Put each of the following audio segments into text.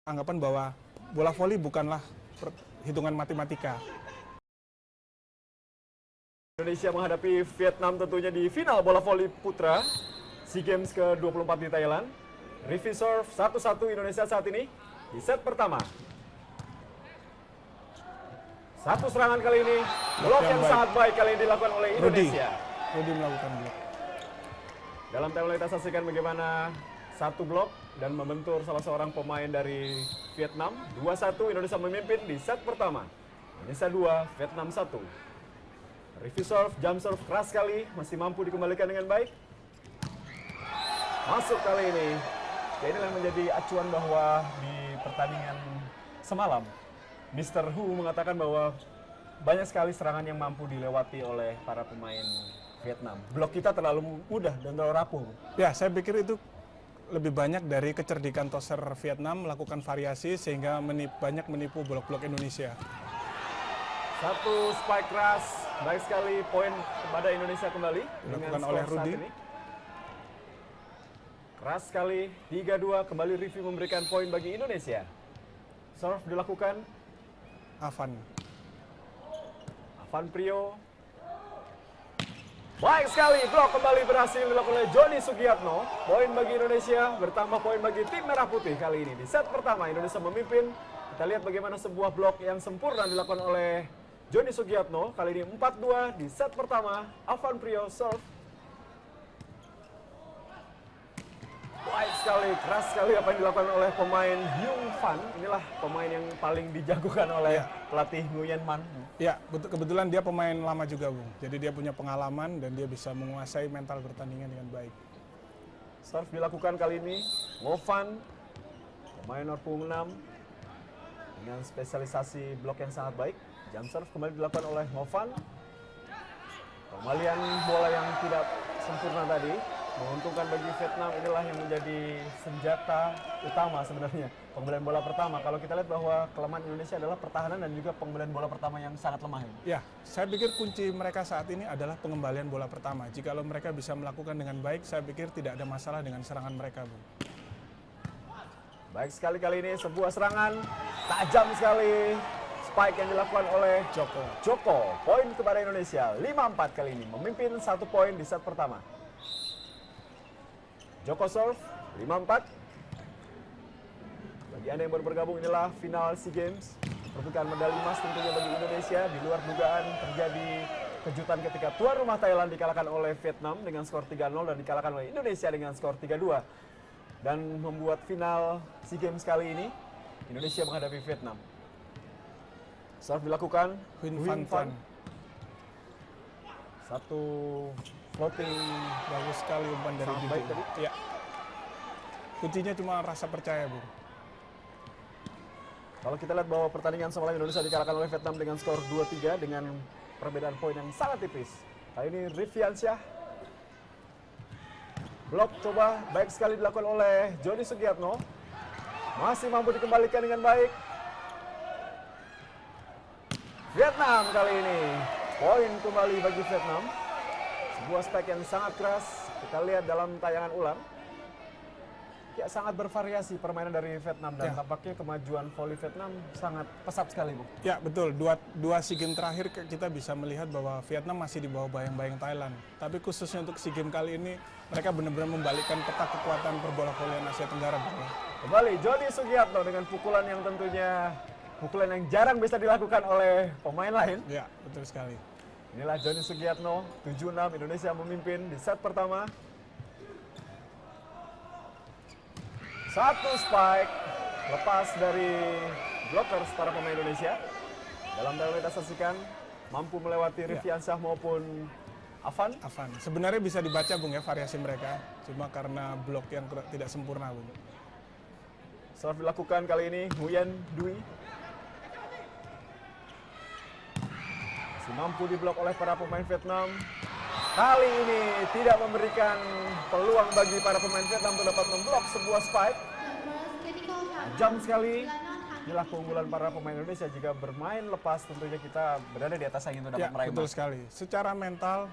anggapan bahwa bola voli bukanlah hitungan matematika. Indonesia menghadapi Vietnam tentunya di final bola voli putra SEA Games ke-24 di Thailand. Review serve 1-1 Indonesia saat ini di set pertama. Satu serangan kali ini, blok yang sangat baik kali ini dilakukan oleh Indonesia. Rudy melakukan blok. Dalam timeline kita saksikan bagaimana satu blok dan membentur salah seorang pemain dari Vietnam. 2-1 Indonesia memimpin di set pertama. Indonesia 2, Vietnam 1. Review serve, jump serve keras sekali, masih mampu dikembalikan dengan baik. Masuk kali ini. Ya, inilah yang menjadi acuan bahwa di pertandingan semalam, Mr. Hu mengatakan bahwa banyak sekali serangan yang mampu dilewati oleh para pemain Vietnam. Blok kita terlalu mudah dan terlalu rapuh. Ya, saya pikir itu lebih banyak dari kecerdikan toser Vietnam melakukan variasi sehingga banyak menipu blok-blok Indonesia. Satu spike keras, baik sekali, poin kepada Indonesia kembali Dilakukan oleh Rudy. Keras sekali, 3-2, kembali review memberikan poin bagi Indonesia. Serve dilakukan Avan Prio. Baik sekali, blok kembali berhasil dilakukan oleh Joni Sugiatno. Poin bagi Indonesia, bertambah poin bagi tim Merah Putih kali ini. Di set pertama Indonesia memimpin. Kita lihat bagaimana sebuah blok yang sempurna dilakukan oleh Joni Sugiatno. Kali ini 4-2 di set pertama. Avan Prio serve. Baik sekali, keras sekali apa yang dilakukan oleh pemain Hyung Fan. Inilah pemain yang paling dijagokan oleh pelatih Nguyen Man. Ya, kebetulan dia pemain lama juga, Bung. Jadi dia punya pengalaman dan dia bisa menguasai mental pertandingan dengan baik. Serve dilakukan kali ini, Ngo Van, pemain Norpung 6, dengan spesialisasi blok yang sangat baik. Jump serve kembali dilakukan oleh Ngo Van. Kembalian bola yang tidak sempurna tadi menguntungkan bagi Vietnam. Inilah yang menjadi senjata utama sebenarnya pengembalian bola pertama. Kalau kita lihat bahwa kelemahan Indonesia adalah pertahanan dan juga pengembalian bola pertama yang sangat lemah. Ya, saya pikir kunci mereka saat ini adalah pengembalian bola pertama. Jikalau mereka bisa melakukan dengan baik, saya pikir tidak ada masalah dengan serangan mereka, Bung. Baik sekali kali ini sebuah serangan tajam sekali. Spike yang dilakukan oleh Joko. Poin kepada Indonesia, 5-4 kali ini. Memimpin 1 poin di set pertama. Joko serve, 5-4. Bagi Anda yang baru bergabung, inilah final SEA Games. Perebutan medali emas tentunya bagi Indonesia. Di luar dugaan terjadi kejutan ketika tuan rumah Thailand dikalahkan oleh Vietnam dengan skor 3-0 dan dikalahkan oleh Indonesia dengan skor 3-2. Dan membuat final SEA Games kali ini, Indonesia menghadapi Vietnam. Serve dilakukan, Huynh Van. Satu floating Bagus sekali umpan dari sangat Juju. baik tadi. Ya. Kuncinya cuma rasa percaya, Bung. Kalau kita lihat bahwa pertandingan semalam Indonesia dikalahkan oleh Vietnam dengan skor 2-3 dengan perbedaan poin yang sangat tipis. Kali ini Riviansyah. Blok coba baik sekali dilakukan oleh Joni Sugiatno. Masih mampu dikembalikan dengan baik. Vietnam kali ini. Poin kembali bagi Vietnam. Sebuah spike yang sangat keras. Kita lihat dalam tayangan ulang. Ya, sangat bervariasi permainan dari Vietnam dan tampaknya kemajuan voli Vietnam sangat pesat sekali, Bu. Ya, betul. Dua SEA Games terakhir kita bisa melihat bahwa Vietnam masih di bawah bayang-bayang Thailand. Tapi khususnya untuk SEA Games kali ini, mereka benar-benar membalikkan peta kekuatan perbola volian Asia Tenggara, Bung. Kembali Joni Sugiatno dengan pukulan yang tentunya pukulan yang jarang bisa dilakukan oleh pemain lain. Ya, betul sekali. Inilah Joni Sugiatno, 7-6 Indonesia memimpin di set pertama. Satu spike lepas dari blockers para pemain Indonesia. Dalam dalam kita saksikan mampu melewati Riviansyah maupun Avan. Sebenarnya bisa dibaca, Bung, ya, variasi mereka. Cuma karena blok yang tidak sempurna, Bung. Serve dilakukan kali ini Nguyen Dui. Masih mampu diblok oleh para pemain Vietnam. Kali ini tidak memberikan peluang bagi para pemain Vietnam untuk dapat memblok sebuah spike. Jam sekali. Inilah keunggulan para pemain Indonesia. Jika bermain lepas tentunya kita berada di atas angin untuk dapat meraih. Betul sekali. Secara mental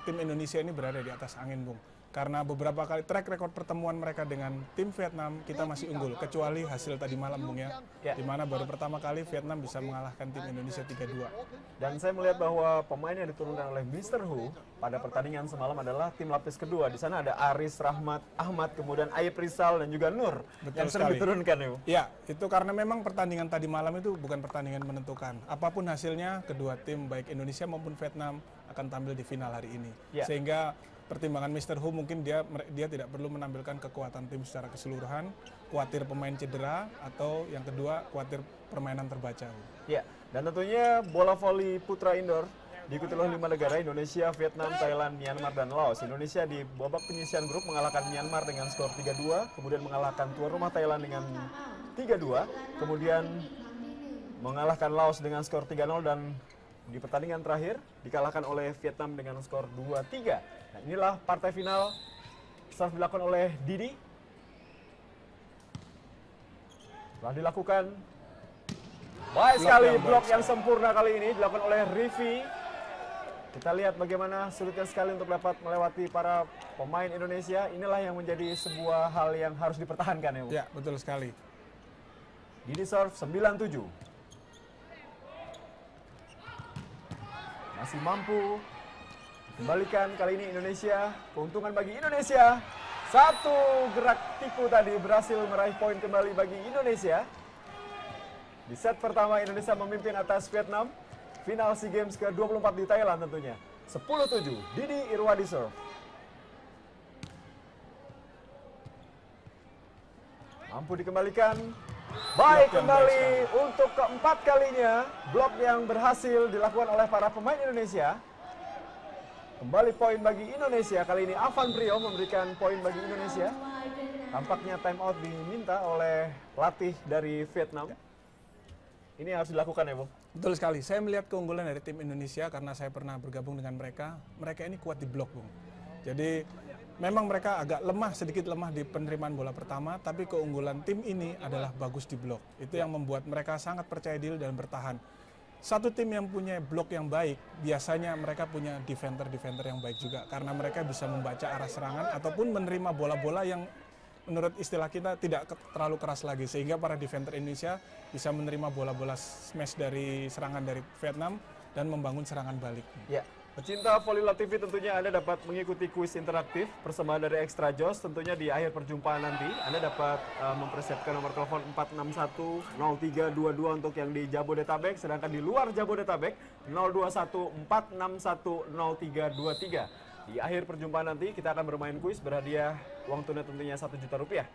tim Indonesia ini berada di atas angin, Bung. Karena beberapa kali track record pertemuan mereka dengan tim Vietnam, kita masih unggul. Kecuali hasil tadi malam, Bung ya. Di mana baru pertama kali Vietnam bisa mengalahkan tim Indonesia 3-2. Dan saya melihat bahwa pemain yang diturunkan oleh Mr. Hu pada pertandingan semalam adalah tim lapis kedua. Di sana ada Aris, Rahmat, Ahmad, kemudian Ayib Rizal, dan juga Nur. Betul yang sering sekali. diturunkan ya, Bu. Ya, itu karena memang pertandingan tadi malam itu bukan pertandingan menentukan. Apapun hasilnya, kedua tim baik Indonesia maupun Vietnam akan tampil di final hari ini. Ya. Sehingga pertimbangan Mr. Hu mungkin dia tidak perlu menampilkan kekuatan tim secara keseluruhan, khawatir pemain cedera, atau yang kedua khawatir permainan terbaca. Ya, dan tentunya bola voli putra indoor diikuti oleh 5 negara, Indonesia, Vietnam, Thailand, Myanmar, dan Laos. Indonesia di babak penyisihan grup mengalahkan Myanmar dengan skor 3-2, kemudian mengalahkan tuan rumah Thailand dengan 3-2, kemudian mengalahkan Laos dengan skor 3-0, dan di pertandingan terakhir dikalahkan oleh Vietnam dengan skor 2-3. Nah, inilah partai final. Serve dilakukan oleh Didi. Telah dilakukan. Baik sekali, blok yang sempurna kali ini dilakukan oleh Rivi. Kita lihat bagaimana sulitnya sekali untuk dapat melewati para pemain Indonesia. Inilah yang menjadi sebuah hal yang harus dipertahankan ya, Bu. Ya, betul sekali. Didi serve 9-7. Masih mampu kembalikan kali ini Indonesia. Keuntungan bagi Indonesia. Satu gerak tipu tadi berhasil meraih poin kembali bagi Indonesia. Di set pertama Indonesia memimpin atas Vietnam. Final SEA Games ke-24 di Thailand tentunya. 10-7. Didi Irwadi serve. Mampu dikembalikan. Baik, kembali untuk keempat kalinya blok yang berhasil dilakukan oleh para pemain Indonesia. Kembali poin bagi Indonesia. Kali ini Avan Prio memberikan poin bagi Indonesia. Tampaknya time out diminta oleh pelatih dari Vietnam. Ini harus dilakukan ya, Bung? Betul sekali. Saya melihat keunggulan dari tim Indonesia karena saya pernah bergabung dengan mereka. Mereka ini kuat di blok, Bung. Jadi memang mereka agak lemah, sedikit lemah di penerimaan bola pertama, tapi keunggulan tim ini adalah bagus di blok. Itu yang membuat mereka sangat percaya diri dan bertahan. Satu tim yang punya blok yang baik, biasanya mereka punya defender-defender yang baik juga. Karena mereka bisa membaca arah serangan ataupun menerima bola-bola yang menurut istilah kita tidak terlalu keras lagi. Sehingga para defender Indonesia bisa menerima bola-bola smash dari serangan dari Vietnam dan membangun serangan balik. Ya. Pecinta Volleyball TV tentunya Anda dapat mengikuti kuis interaktif persembahan dari Extra Joss. Tentunya di akhir perjumpaan nanti Anda dapat mempersiapkan nomor telepon 461-0322 untuk yang di Jabodetabek. Sedangkan di luar Jabodetabek 021-461-0323. Di akhir perjumpaan nanti kita akan bermain kuis berhadiah uang tunai tentunya Rp1 juta.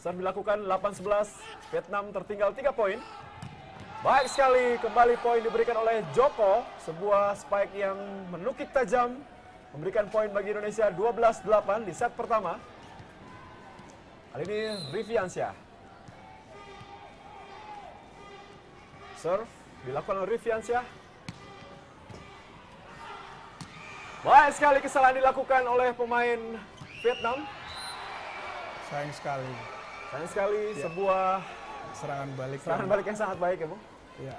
Serve dilakukan 8-11, Vietnam tertinggal 3 poin. Baik sekali, kembali poin diberikan oleh Joko. Sebuah spike yang menukik tajam. Memberikan poin bagi Indonesia 12-8 di set pertama. Kali ini Riviansyah. Serve dilakukan oleh Riviansyah. Baik sekali, kesalahan dilakukan oleh pemain Vietnam. Sayang sekali. Sayang sekali, sebuah Serangan balik yang sangat baik ya, Bu. Ya.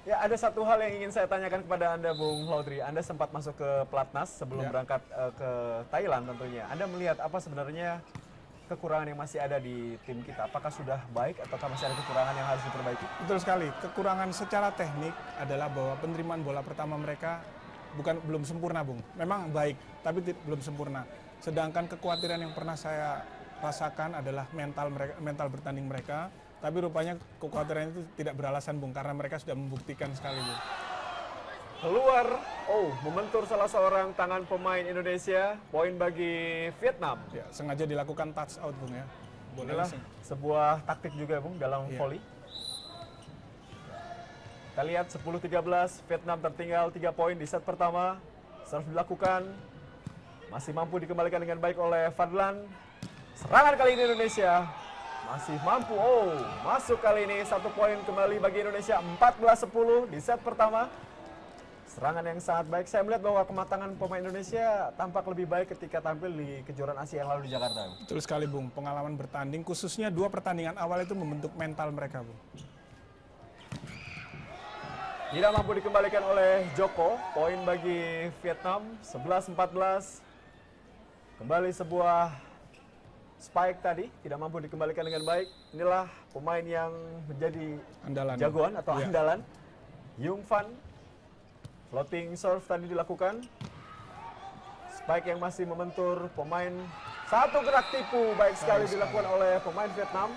Ya, ada satu hal yang ingin saya tanyakan kepada Anda, Bung Laudri. Anda sempat masuk ke Platnas sebelum berangkat ke Thailand tentunya. Anda melihat apa sebenarnya kekurangan yang masih ada di tim kita? Apakah sudah baik ataukah masih ada kekurangan yang harus diperbaiki? Betul sekali. Kekurangan secara teknik adalah bahwa penerimaan bola pertama mereka belum sempurna, Bung. Memang baik, tapi belum sempurna. Sedangkan kekhawatiran yang pernah saya rasakan adalah mental bertanding mereka. Tapi rupanya kekhawatiran itu tidak beralasan, Bung, karena mereka sudah membuktikan sekali, Bung. Keluar, membentur salah seorang tangan pemain Indonesia, poin bagi Vietnam. Ya, sengaja dilakukan touch out, Bung ya. Inilah sebuah taktik juga, Bung, dalam volley. Kita lihat 10-13, Vietnam tertinggal 3 poin di set pertama. Serve dilakukan, masih mampu dikembalikan dengan baik oleh Fadlan. Serangan kali ini Indonesia masih mampu, masuk kali ini 1 poin kembali bagi Indonesia, 14-10 di set pertama. Serangan yang sangat baik. Saya melihat bahwa kematangan pemain Indonesia tampak lebih baik ketika tampil di kejuaraan Asia yang lalu di Jakarta. Betul sekali, Bung. Pengalaman bertanding, khususnya 2 pertandingan awal itu membentuk mental mereka, Bung. Tidak mampu dikembalikan oleh Joko. Poin bagi Vietnam, 11-14. Kembali sebuah spike tadi tidak mampu dikembalikan dengan baik. Inilah pemain yang menjadi Andalan. jagoan atau Iya. andalan. Yung Fan. Floating serve tadi dilakukan. Spike yang masih membentur pemain. Satu gerak tipu baik sekali dilakukan oleh pemain Vietnam.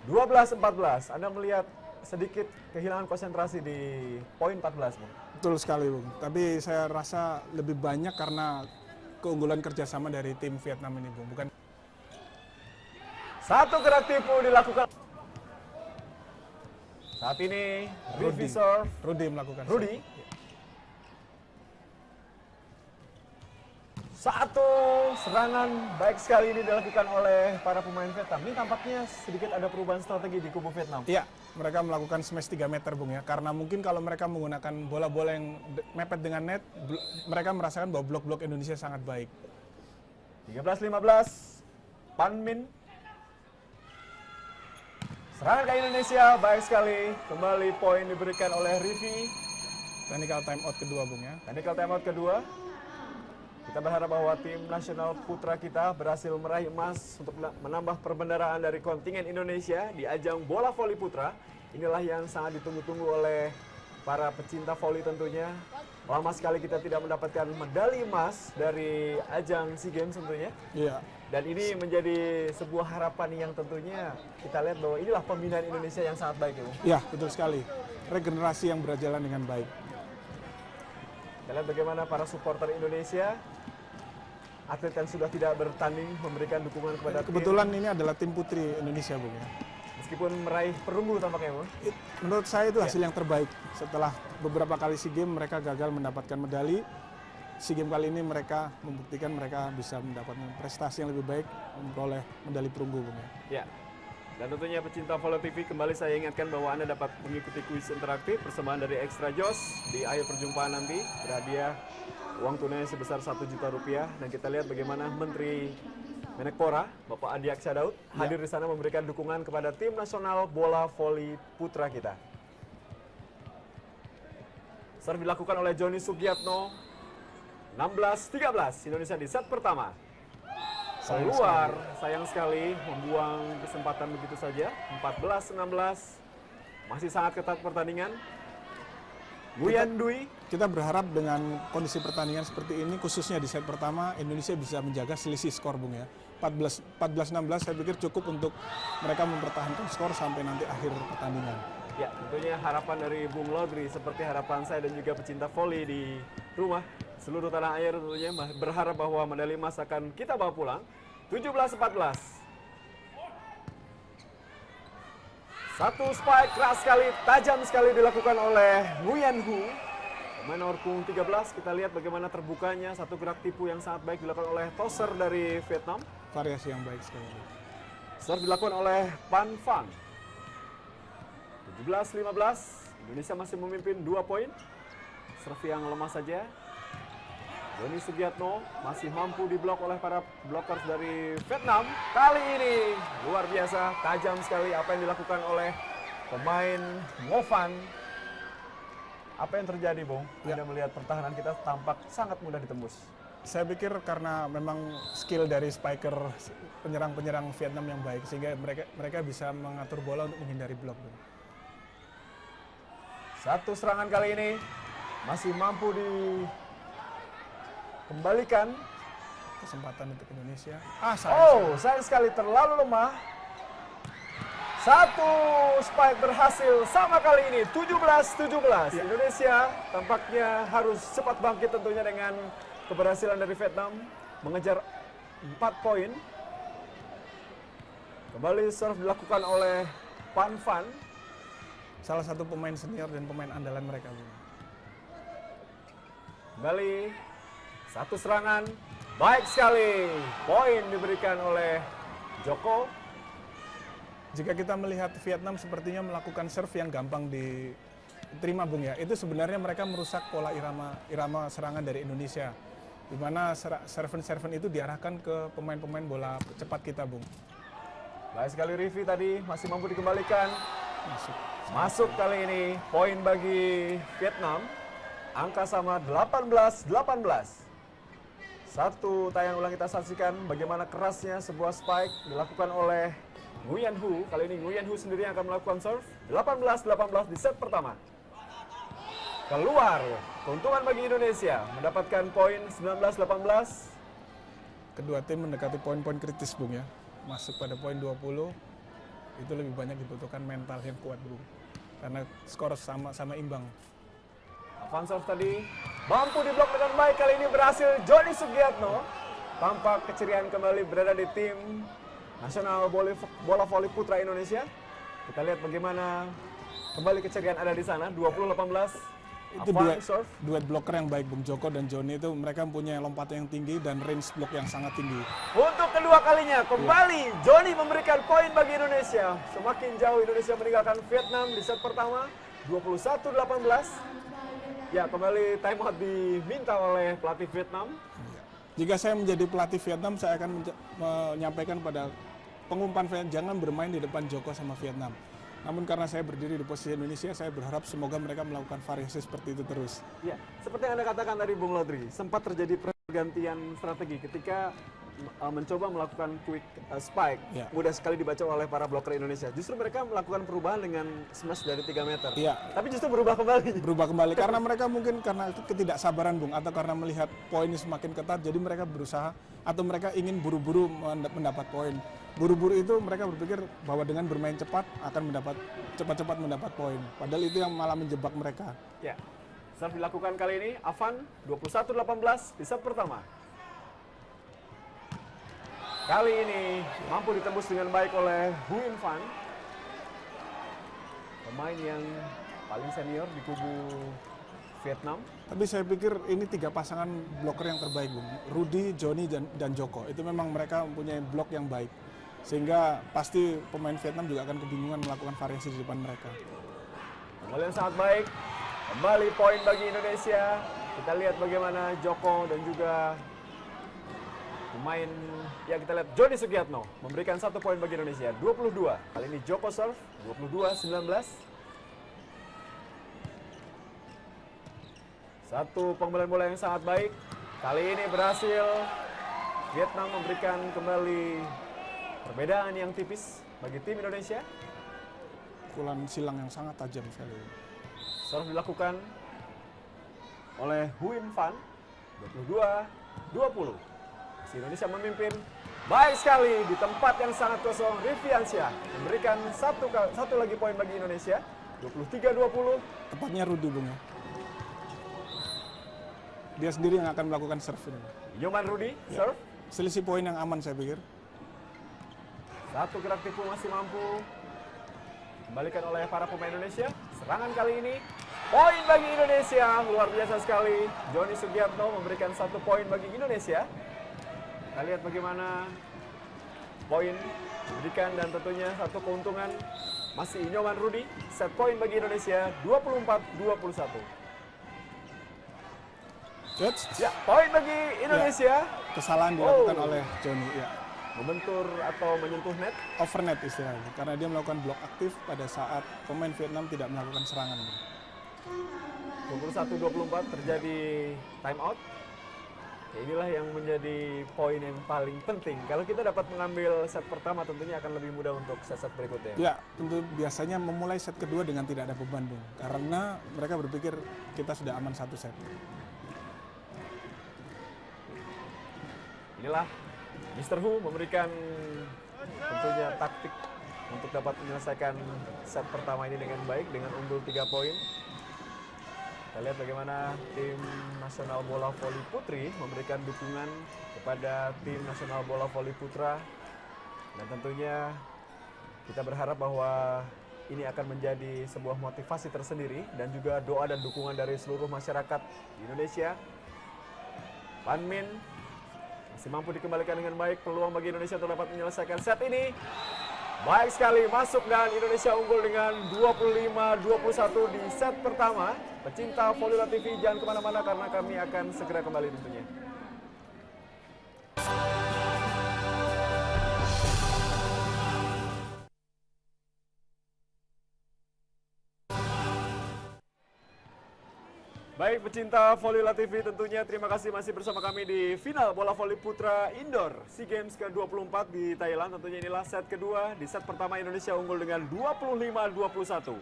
12-14. Anda melihat sedikit kehilangan konsentrasi di poin 14, Bung. Betul sekali, Bung. Tapi saya rasa lebih banyak karena keunggulan kerjasama dari tim Vietnam ini, Bung. Bukan. Satu gerak tipu dilakukan. Saat ini Rudy. Rivi serve. Rudy melakukan. Rudy. Satu serangan baik sekali ini dilakukan oleh para pemain Vietnam. Ini tampaknya sedikit ada perubahan strategi di kubu Vietnam. Iya, mereka melakukan smash 3 meter, Bung ya. Karena mungkin kalau mereka menggunakan bola-bola yang mepet dengan net, mereka merasakan bahwa blok-blok Indonesia sangat baik. 13-15. Pan Min. Serangan ke Indonesia baik sekali. Kembali poin diberikan oleh Rivi. Technical time out kedua, Bung ya. Technical timeout kedua. Kita berharap bahwa tim nasional putra kita berhasil meraih emas untuk menambah perbendaharaan dari kontingen Indonesia di ajang bola voli putra. Inilah yang sangat ditunggu-tunggu oleh para pecinta voli tentunya. Lama sekali kita tidak mendapatkan medali emas dari ajang SEA Games tentunya. Iya. Dan ini menjadi sebuah harapan yang tentunya kita lihat bahwa inilah pembinaan Indonesia yang sangat baik ya, Bung. Iya, betul sekali. Regenerasi yang berjalan dengan baik. Kita lihat bagaimana para supporter Indonesia, atlet yang sudah tidak bertanding memberikan dukungan kepada Kebetulan ini adalah tim putri Indonesia, Bung ya. meskipun meraih perunggu tampaknya, Bung. Menurut saya itu hasil yang terbaik. Setelah beberapa kali SEA Games mereka gagal mendapatkan medali. SEA Games kali ini mereka membuktikan mereka bisa mendapatkan prestasi yang lebih baik, memperoleh medali perunggu, Bung ya. Ya. Dan tentunya pecinta Volo TV, kembali saya ingatkan bahwa Anda dapat mengikuti kuis interaktif persembahan dari Extra Joss di akhir perjumpaan nanti. Berhadiah uang tunai sebesar 1 juta rupiah. Dan kita lihat bagaimana Menteri Menpora, Bapak Adi Aksa Daud, hadir di sana memberikan dukungan kepada tim nasional bola voli putra kita. Serve dilakukan oleh Joni Sugiatno. 16-13 Indonesia di set pertama. Keluar, sayang sekali membuang kesempatan begitu saja. 14-16, masih sangat ketat pertandingan. Nguyen Dui. Kita berharap dengan kondisi pertandingan seperti ini, khususnya di set pertama, Indonesia bisa menjaga selisih skor, Bung ya. 14-16 saya pikir cukup untuk mereka mempertahankan skor sampai nanti akhir pertandingan. Ya, tentunya harapan dari Bung Lodri seperti harapan saya dan juga pecinta voli di rumah. Seluruh tanah air tentunya berharap bahwa medali emas akan kita bawa pulang. 17-14. Satu spike keras sekali, tajam sekali dilakukan oleh Nguyen Hu. Pemain nomor punggung 13, kita lihat bagaimana terbukanya satu gerak tipu yang sangat baik dilakukan oleh tosser dari Vietnam. Variasi yang baik sekali. Serve dilakukan oleh Pan Van. 17-15, Indonesia masih memimpin 2 poin. Serve yang lemah saja. Joni Sugiatno masih mampu diblok oleh para blockers dari Vietnam. Kali ini luar biasa, tajam sekali apa yang dilakukan oleh pemain Ngovan. Apa yang terjadi, Bung? Ya. Anda melihat pertahanan kita tampak sangat mudah ditembus. Saya pikir karena memang skill dari spiker penyerang-penyerang Vietnam yang baik, sehingga mereka bisa mengatur bola untuk menghindari blok. Bung. Satu serangan kali ini masih mampu dikembalikan. Kesempatan untuk Indonesia. Sayang sekali terlalu lemah. Satu spike berhasil sama kali ini, 17-17. Ya. Indonesia tampaknya harus cepat bangkit tentunya dengan keberhasilan dari Vietnam mengejar 4 poin. Kembali serve dilakukan oleh Pan Van. Salah satu pemain senior dan pemain andalan mereka. Bung. Kembali satu serangan, baik sekali. Poin diberikan oleh Joko. Jika kita melihat Vietnam sepertinya melakukan serve yang gampang diterima, Bung ya. Itu sebenarnya mereka merusak pola irama serangan dari Indonesia. Di mana serven-serven itu diarahkan ke pemain-pemain bola cepat kita, Bung. Baik sekali Rivi tadi masih mampu dikembalikan. Masuk. Masuk kali ini poin bagi Vietnam. Angka sama 18-18. Satu tayang ulang kita saksikan bagaimana kerasnya sebuah spike dilakukan oleh Nguyen Hu. Kali ini Nguyen Hu sendiri yang akan melakukan serve. 18-18 di set pertama. Keluar. Keuntungan bagi Indonesia mendapatkan poin 19-18. Kedua tim mendekati poin-poin kritis, Bung ya. Masuk pada poin 20, itu lebih banyak dibutuhkan mental yang kuat, Bung. Karena skor sama-sama imbang. Advance serve tadi mampu diblok dengan baik. Kali ini berhasil Joni Sugiatno. Tampak keceriaan kembali berada di tim nasional bola voli putra Indonesia. Kita lihat bagaimana kembali keceriaan ada di sana. 20-18. Itu duet blocker yang baik, Bung Joko dan Joni itu mereka punya lompatan yang tinggi dan range block yang sangat tinggi. Untuk kedua kalinya kembali Joni memberikan poin bagi Indonesia. Semakin jauh Indonesia meninggalkan Vietnam di set pertama 21-18. Ya, kembali timeout diminta oleh pelatih Vietnam. Jika saya menjadi pelatih Vietnam, saya akan menyampaikan pada pengumpan Vietnam jangan bermain di depan Joko sama Vietnam. Namun karena saya berdiri di posisi Indonesia, saya berharap semoga mereka melakukan variasi seperti itu terus. Ya, seperti yang Anda katakan tadi Bung Lodri, sempat terjadi pergantian strategi ketika mencoba melakukan quick spike. Ya. Mudah sekali dibaca oleh para blocker Indonesia. Justru mereka melakukan perubahan dengan smash dari 3 meter. Ya. Tapi justru berubah kembali. Berubah kembali karena mereka mungkin karena ketidaksabaran, Bung, atau karena melihat poinnya semakin ketat, jadi mereka berusaha atau mereka ingin buru-buru mendapat poin. Buru-buru itu mereka berpikir bahwa dengan bermain cepat akan cepat-cepat mendapat poin. Padahal itu yang malah menjebak mereka. Ya. Serve dilakukan kali ini Avan 21-18 di set pertama. Kali ini mampu ditembus dengan baik oleh Huyen Van. Pemain yang paling senior di kubu Vietnam. Tapi saya pikir ini 3 pasangan blocker yang terbaik, Bung. Rudy, Joni, dan Joko. Itu memang mereka mempunyai blok yang baik. Sehingga pasti pemain Vietnam juga akan kebingungan melakukan variasi di depan mereka. Kembali yang sangat baik. Kembali poin bagi Indonesia. Kita lihat bagaimana Joko dan juga pemain ya kita lihat Joni Sugiatno memberikan 1 poin bagi Indonesia. 22. Kali ini Joko serve 22-19. Satu pengembalian bola yang sangat baik. Kali ini berhasil Vietnam memberikan kembali perbedaan yang tipis bagi tim Indonesia. Pukulan silang yang sangat tajam sekali. Serve dilakukan oleh Huyen Van. 22-20. Si Indonesia memimpin. Baik sekali di tempat yang sangat kosong. Riviansyah memberikan satu lagi poin bagi Indonesia. 23-20. Tepatnya Rudy, Bung. Dia sendiri yang akan melakukan serve ini. Nyoman Rudy serve. Selisih poin yang aman saya pikir. Satu gerak tipu masih mampu kembalikan oleh para pemain Indonesia. Serangan kali ini poin bagi Indonesia, luar biasa sekali. Joni Sugiatno memberikan 1 poin bagi Indonesia. Kita lihat bagaimana poin diberikan dan tentunya 1 keuntungan masih Nyoman Rudy. Set poin bagi Indonesia 24-21. Ya, poin bagi Indonesia. Ya, kesalahan dilakukan oleh Joni. Ya. Membentur atau menyentuh net. Overnet istilahnya, karena dia melakukan blok aktif pada saat pemain Vietnam tidak melakukan serangan. 21-24 terjadi time out. Ya, inilah yang menjadi poin yang paling penting. Kalau kita dapat mengambil set pertama tentunya akan lebih mudah untuk set-set berikutnya. Ya, tentu biasanya memulai set kedua dengan tidak ada beban, Bung. Karena mereka berpikir kita sudah aman 1 set. Inilah Mr. Hu memberikan tentunya taktik untuk dapat menyelesaikan set pertama ini dengan baik, dengan unggul 3 poin. Kita lihat bagaimana tim nasional bola voli putri memberikan dukungan kepada tim nasional bola voli putra. Dan tentunya kita berharap bahwa ini akan menjadi sebuah motivasi tersendiri dan juga doa dan dukungan dari seluruh masyarakat di Indonesia. Pan Min masih mampu dikembalikan dengan baik, peluang bagi Indonesia untuk dapat menyelesaikan set ini. Baik sekali masuk dan Indonesia unggul dengan 25-21 di set pertama. Pecinta Volleyball TV jangan kemana-mana karena kami akan segera kembali tentunya. Baik, pecinta Voli TV tentunya terima kasih masih bersama kami di final bola voli putra indoor SEA Games ke-24 di Thailand. Tentunya inilah set kedua. Di set pertama Indonesia unggul dengan 25-21.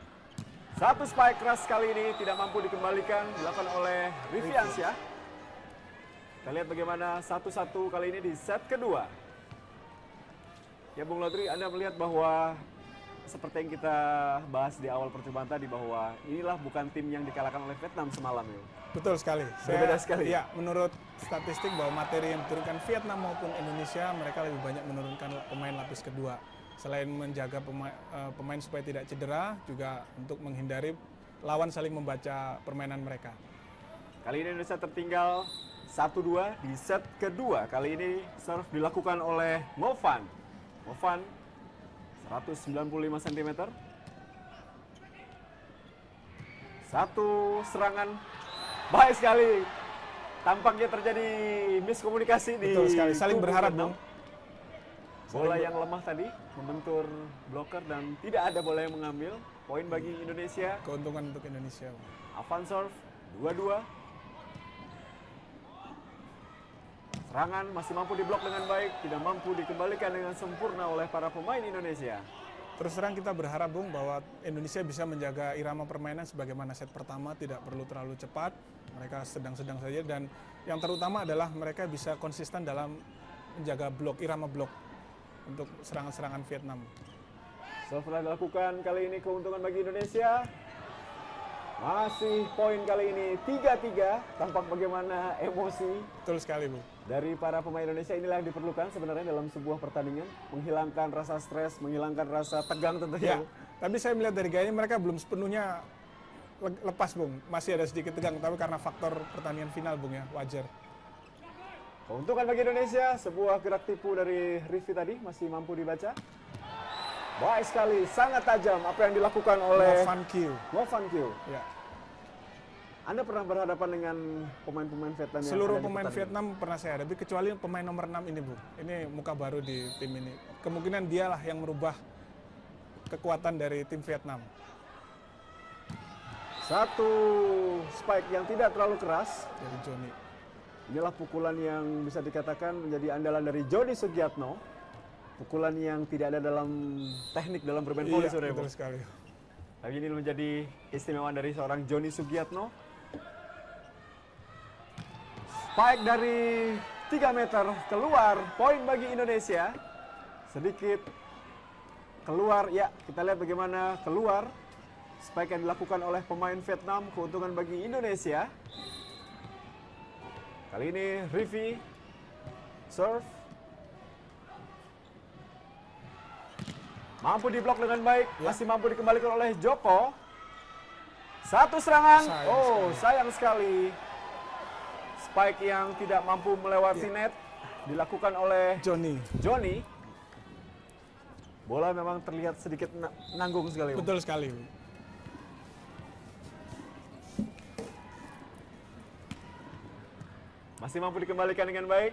Satu spike keras kali ini tidak mampu dikembalikan, dilakukan oleh Riviansyah. Kita lihat bagaimana 1-1 kali ini di set kedua. Ya Bung Lodri, Anda melihat bahwa seperti yang kita bahas di awal percobaan tadi bahwa inilah bukan tim yang dikalahkan oleh Vietnam semalam ya. Betul sekali. Berbeda sekali. Ya, menurut statistik bahwa materi yang diturunkan Vietnam maupun Indonesia, mereka lebih banyak menurunkan pemain lapis kedua. Selain menjaga pemain supaya tidak cedera, juga untuk menghindari lawan saling membaca permainan mereka. Kali ini Indonesia tertinggal 1-2 di set kedua. Kali ini serve dilakukan oleh Movan. Movan 195 cm. Satu serangan baik sekali. Tampaknya terjadi miskomunikasi di Betul sekali, saling berharap dong. Bola yang lemah tadi membentur blocker dan tidak ada bola yang mengambil. Poin bagi Indonesia. Keuntungan untuk Indonesia. Advance serve 2-2. Serangan masih mampu diblok dengan baik, tidak mampu dikembalikan dengan sempurna oleh para pemain Indonesia. Terus terang kita berharap Bung bahwa Indonesia bisa menjaga irama permainan sebagaimana set pertama, tidak perlu terlalu cepat, mereka sedang-sedang saja, dan yang terutama adalah mereka bisa konsisten dalam menjaga blok, irama blok untuk serangan-serangan Vietnam. Setelah dilakukan kali ini keuntungan bagi Indonesia. Masih poin kali ini 3-3, tampak bagaimana emosi. Betul sekali Bu. Dari para pemain Indonesia inilah yang diperlukan sebenarnya dalam sebuah pertandingan. Menghilangkan rasa stres, menghilangkan rasa tegang tentunya. Ya, tapi saya melihat dari gayanya mereka belum sepenuhnya lepas Bung. Masih ada sedikit tegang, tapi karena faktor pertandingan final Bung ya, wajar. Keuntungan bagi Indonesia, sebuah gerak tipu dari Rivi tadi masih mampu dibaca. Baik sekali, sangat tajam apa yang dilakukan oleh Mo Van Kieu. Ya. Anda pernah berhadapan dengan pemain-pemain Vietnam? Seluruh pemain Vietnam pernah saya hadapi, kecuali pemain nomor 6 ini Bu. Ini muka baru di tim ini. Kemungkinan dialah yang merubah kekuatan dari tim Vietnam. Satu spike yang tidak terlalu keras dari Johnny. Inilah pukulan yang bisa dikatakan menjadi andalan dari Joni Sugiatno. Pukulan yang tidak ada dalam teknik dalam bermain voli. Iya, betul sekali. Tapi ini menjadi istimewaan dari seorang Joni Sugiatno. Spike dari 3 meter keluar, poin bagi Indonesia. Sedikit keluar, ya kita lihat bagaimana keluar. Spike yang dilakukan oleh pemain Vietnam, keuntungan bagi Indonesia. Kali ini Rivi, serve. Mampu diblok dengan baik, masih mampu dikembalikan oleh Joko. Satu serangan, sayang sekali. Spike yang tidak mampu melewati net, dilakukan oleh Johnny. Bola memang terlihat sedikit nanggung sekali. Betul sekali. Masih mampu dikembalikan dengan baik.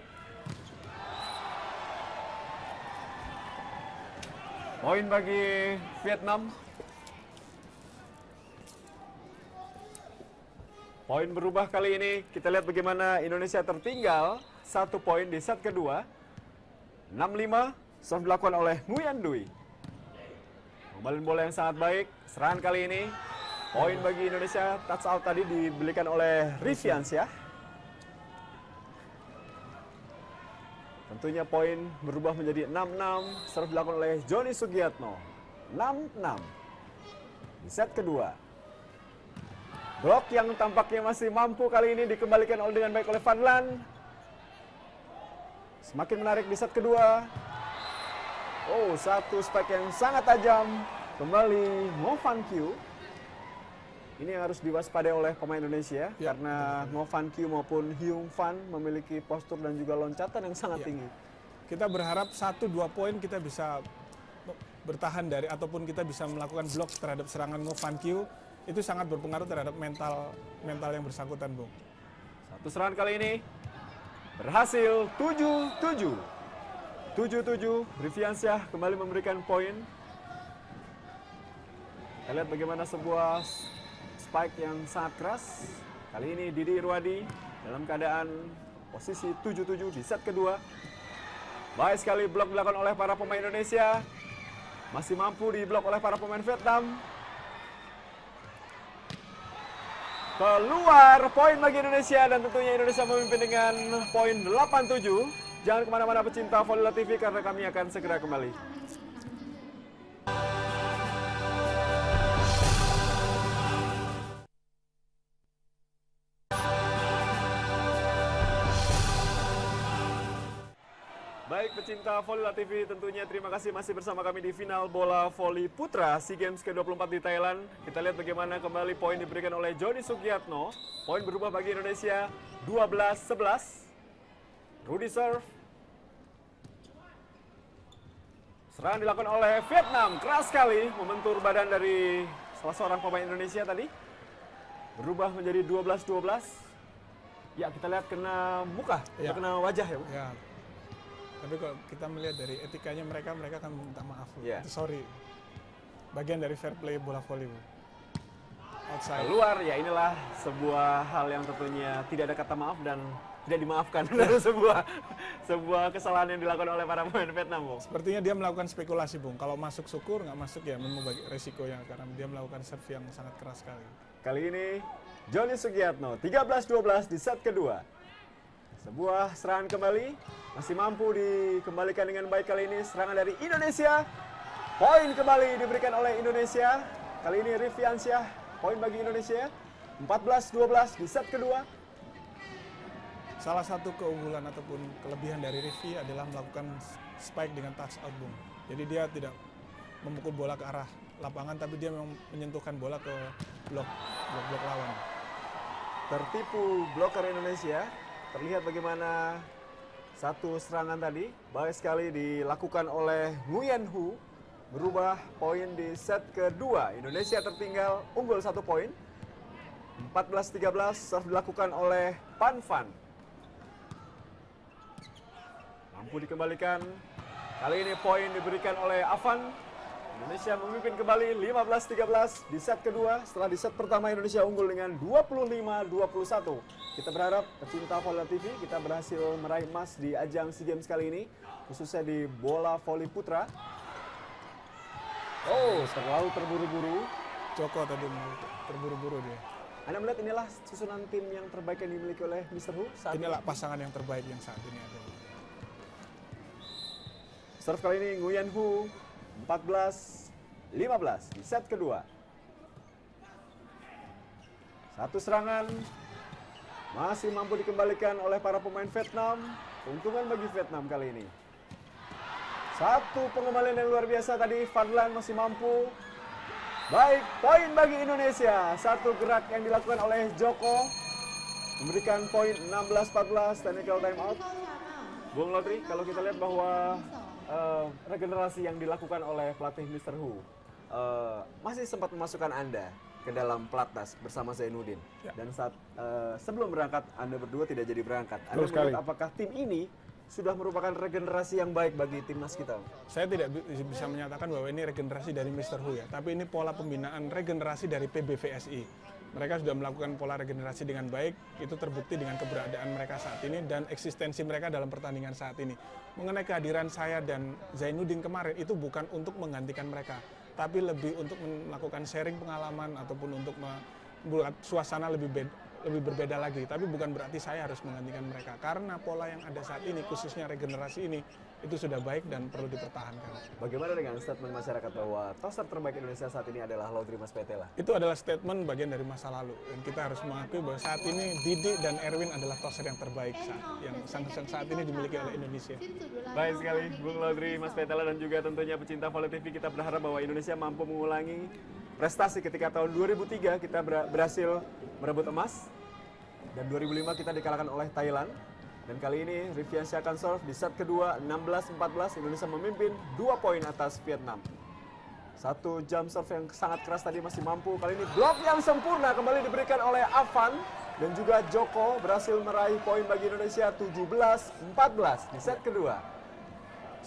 Poin bagi Vietnam. Poin berubah kali ini. Kita lihat bagaimana Indonesia tertinggal 1 poin di set kedua. 6-5 serve dilakukan oleh Nguyen Dui. Kembali bola yang sangat baik. Serangan kali ini. Poin bagi Indonesia. Touch out tadi diberikan oleh Riviansyah. Tentunya poin berubah menjadi 6-6, serve dilakukan oleh Joni Sugiatno. 6-6 di set kedua. Blok yang tampaknya masih mampu kali ini dikembalikan dengan baik oleh Van Lan. Semakin menarik di set kedua. Satu spike yang sangat tajam. Kembali Mo Van Kieu. Ini yang harus diwaspadai oleh pemain Indonesia karena Mo Van Kieu maupun Hyung Van memiliki postur dan juga loncatan yang sangat tinggi. Kita berharap 1-2 poin kita bisa bertahan dari ataupun kita bisa melakukan blok terhadap serangan Mo Van Kieu. Itu sangat berpengaruh terhadap mental yang bersangkutan, Bung. Satu serangan kali ini berhasil 7-7. 7-7, Riviansyah kembali memberikan poin. Kita lihat bagaimana sebuah spike yang sangat keras. Kali ini Didi Irwadi dalam keadaan posisi 7-7 di set kedua. Baik sekali blok dilakukan oleh para pemain Indonesia. Masih mampu diblok oleh para pemain Vietnam. Keluar poin bagi Indonesia dan tentunya Indonesia memimpin dengan poin 8-7. Jangan kemana-mana pecinta Volley TV karena kami akan segera kembali. Baik pecinta Volley TV, tentunya terima kasih masih bersama kami di final bola voli putra SEA Games ke-24 di Thailand. Kita lihat bagaimana kembali poin diberikan oleh Joni Sugiyatno. Poin berubah bagi Indonesia 12-11. Rudy serve. Serangan dilakukan oleh Vietnam, keras sekali membentur badan dari salah seorang pemain Indonesia tadi. Berubah menjadi 12-12. Ya kita lihat kena muka, Ya. kena wajah ya. Ya. Tapi kalau kita melihat dari etikanya mereka akan minta maaf. Ya. Itu sorry. Bagian dari fair play bola voli. Outside. Keluar, ya inilah sebuah hal yang tentunya tidak ada kata maaf dan tidak dimaafkan dari sebuah kesalahan yang dilakukan oleh para pemain Vietnam, Bung. Sepertinya dia melakukan spekulasi, Bung. Kalau masuk syukur, nggak masuk ya memang bagi resikonya karena dia melakukan serve yang sangat keras sekali. Kali ini Joni Sugiyatno 13-12 di set kedua. Sebuah serangan kembali masih mampu dikembalikan dengan baik kali ini serangan dari Indonesia. Poin kembali diberikan oleh Indonesia. Kali ini Riviansyah, poin bagi Indonesia. 14-12 di set kedua. Salah satu keunggulan ataupun kelebihan dari Rivi adalah melakukan spike dengan touch out, Bung. Jadi dia tidak memukul bola ke arah lapangan, tapi dia memang menyentuhkan bola ke blok lawan. Tertipu bloker Indonesia. Terlihat bagaimana satu serangan tadi baik sekali dilakukan oleh Nguyen Hu. Berubah poin di set kedua. Indonesia tertinggal unggul 1 poin. 14-13 serve dilakukan oleh Pan Van. Mampu dikembalikan. Kali ini poin diberikan oleh Avan. Indonesia memimpin kembali 15-13 di set kedua. Setelah di set pertama Indonesia unggul dengan 25-21. Kita berharap pecinta Volley TV kita berhasil meraih emas di ajang SEA Games kali ini. Khususnya di bola voli putra. Oh, terlalu terburu-buru. Joko tadi terburu-buru dia. Anda melihat inilah susunan tim yang terbaik yang dimiliki oleh Mr. Hu saat ini. Inilah pasangan yang terbaik yang saat ini ada. Serve kali ini Nguyen Hu 14-15 di set kedua. Satu serangan masih mampu dikembalikan oleh para pemain Vietnam. Keuntungan bagi Vietnam kali ini. Satu pengembalian yang luar biasa tadi. Fadlan masih mampu. Baik, poin bagi Indonesia. Satu gerak yang dilakukan oleh Joko memberikan poin 16-14 technical time out. Bung Lotri, kalau kita lihat bahwa regenerasi yang dilakukan oleh pelatih Mr. Hu masih sempat memasukkan Anda ke dalam pelatnas bersama Zainuddin. Ya. Dan saat sebelum berangkat Anda berdua tidak jadi berangkat. Anda Betul sekali. melihat apakah tim ini sudah merupakan regenerasi yang baik bagi timnas kita? Saya tidak bisa menyatakan bahwa ini regenerasi dari Mr. Hu ya, tapi ini pola pembinaan regenerasi dari PBVSI. Mereka sudah melakukan pola regenerasi dengan baik, itu terbukti dengan keberadaan mereka saat ini dan eksistensi mereka dalam pertandingan saat ini. Mengenai kehadiran saya dan Zainuddin kemarin itu bukan untuk menggantikan mereka, tapi lebih untuk melakukan sharing pengalaman ataupun untuk membuat suasana lebih berbeda lagi. Tapi bukan berarti saya harus menggantikan mereka, karena pola yang ada saat ini, khususnya regenerasi ini, itu sudah baik dan perlu dipertahankan. Bagaimana dengan statement masyarakat bahwa tosser terbaik Indonesia saat ini adalah Laudri Mas Petela? Itu adalah statement bagian dari masa lalu, dan kita harus mengakui bahwa saat ini Didi dan Erwin adalah tosser yang terbaik yang saat ini dimiliki oleh Indonesia. Baik sekali, Bung Laudri, Mas Petela dan juga tentunya pecinta Volley TV, kita berharap bahwa Indonesia mampu mengulangi prestasi ketika tahun 2003 kita berhasil merebut emas dan 2005 kita dikalahkan oleh Thailand. Dan kali ini Riviansyah akan serve di set kedua 16-14. Indonesia memimpin 2 poin atas Vietnam. Satu jump serve yang sangat keras tadi masih mampu. Kali ini blok yang sempurna kembali diberikan oleh Avan. Dan juga Joko berhasil meraih poin bagi Indonesia 17-14 di set kedua.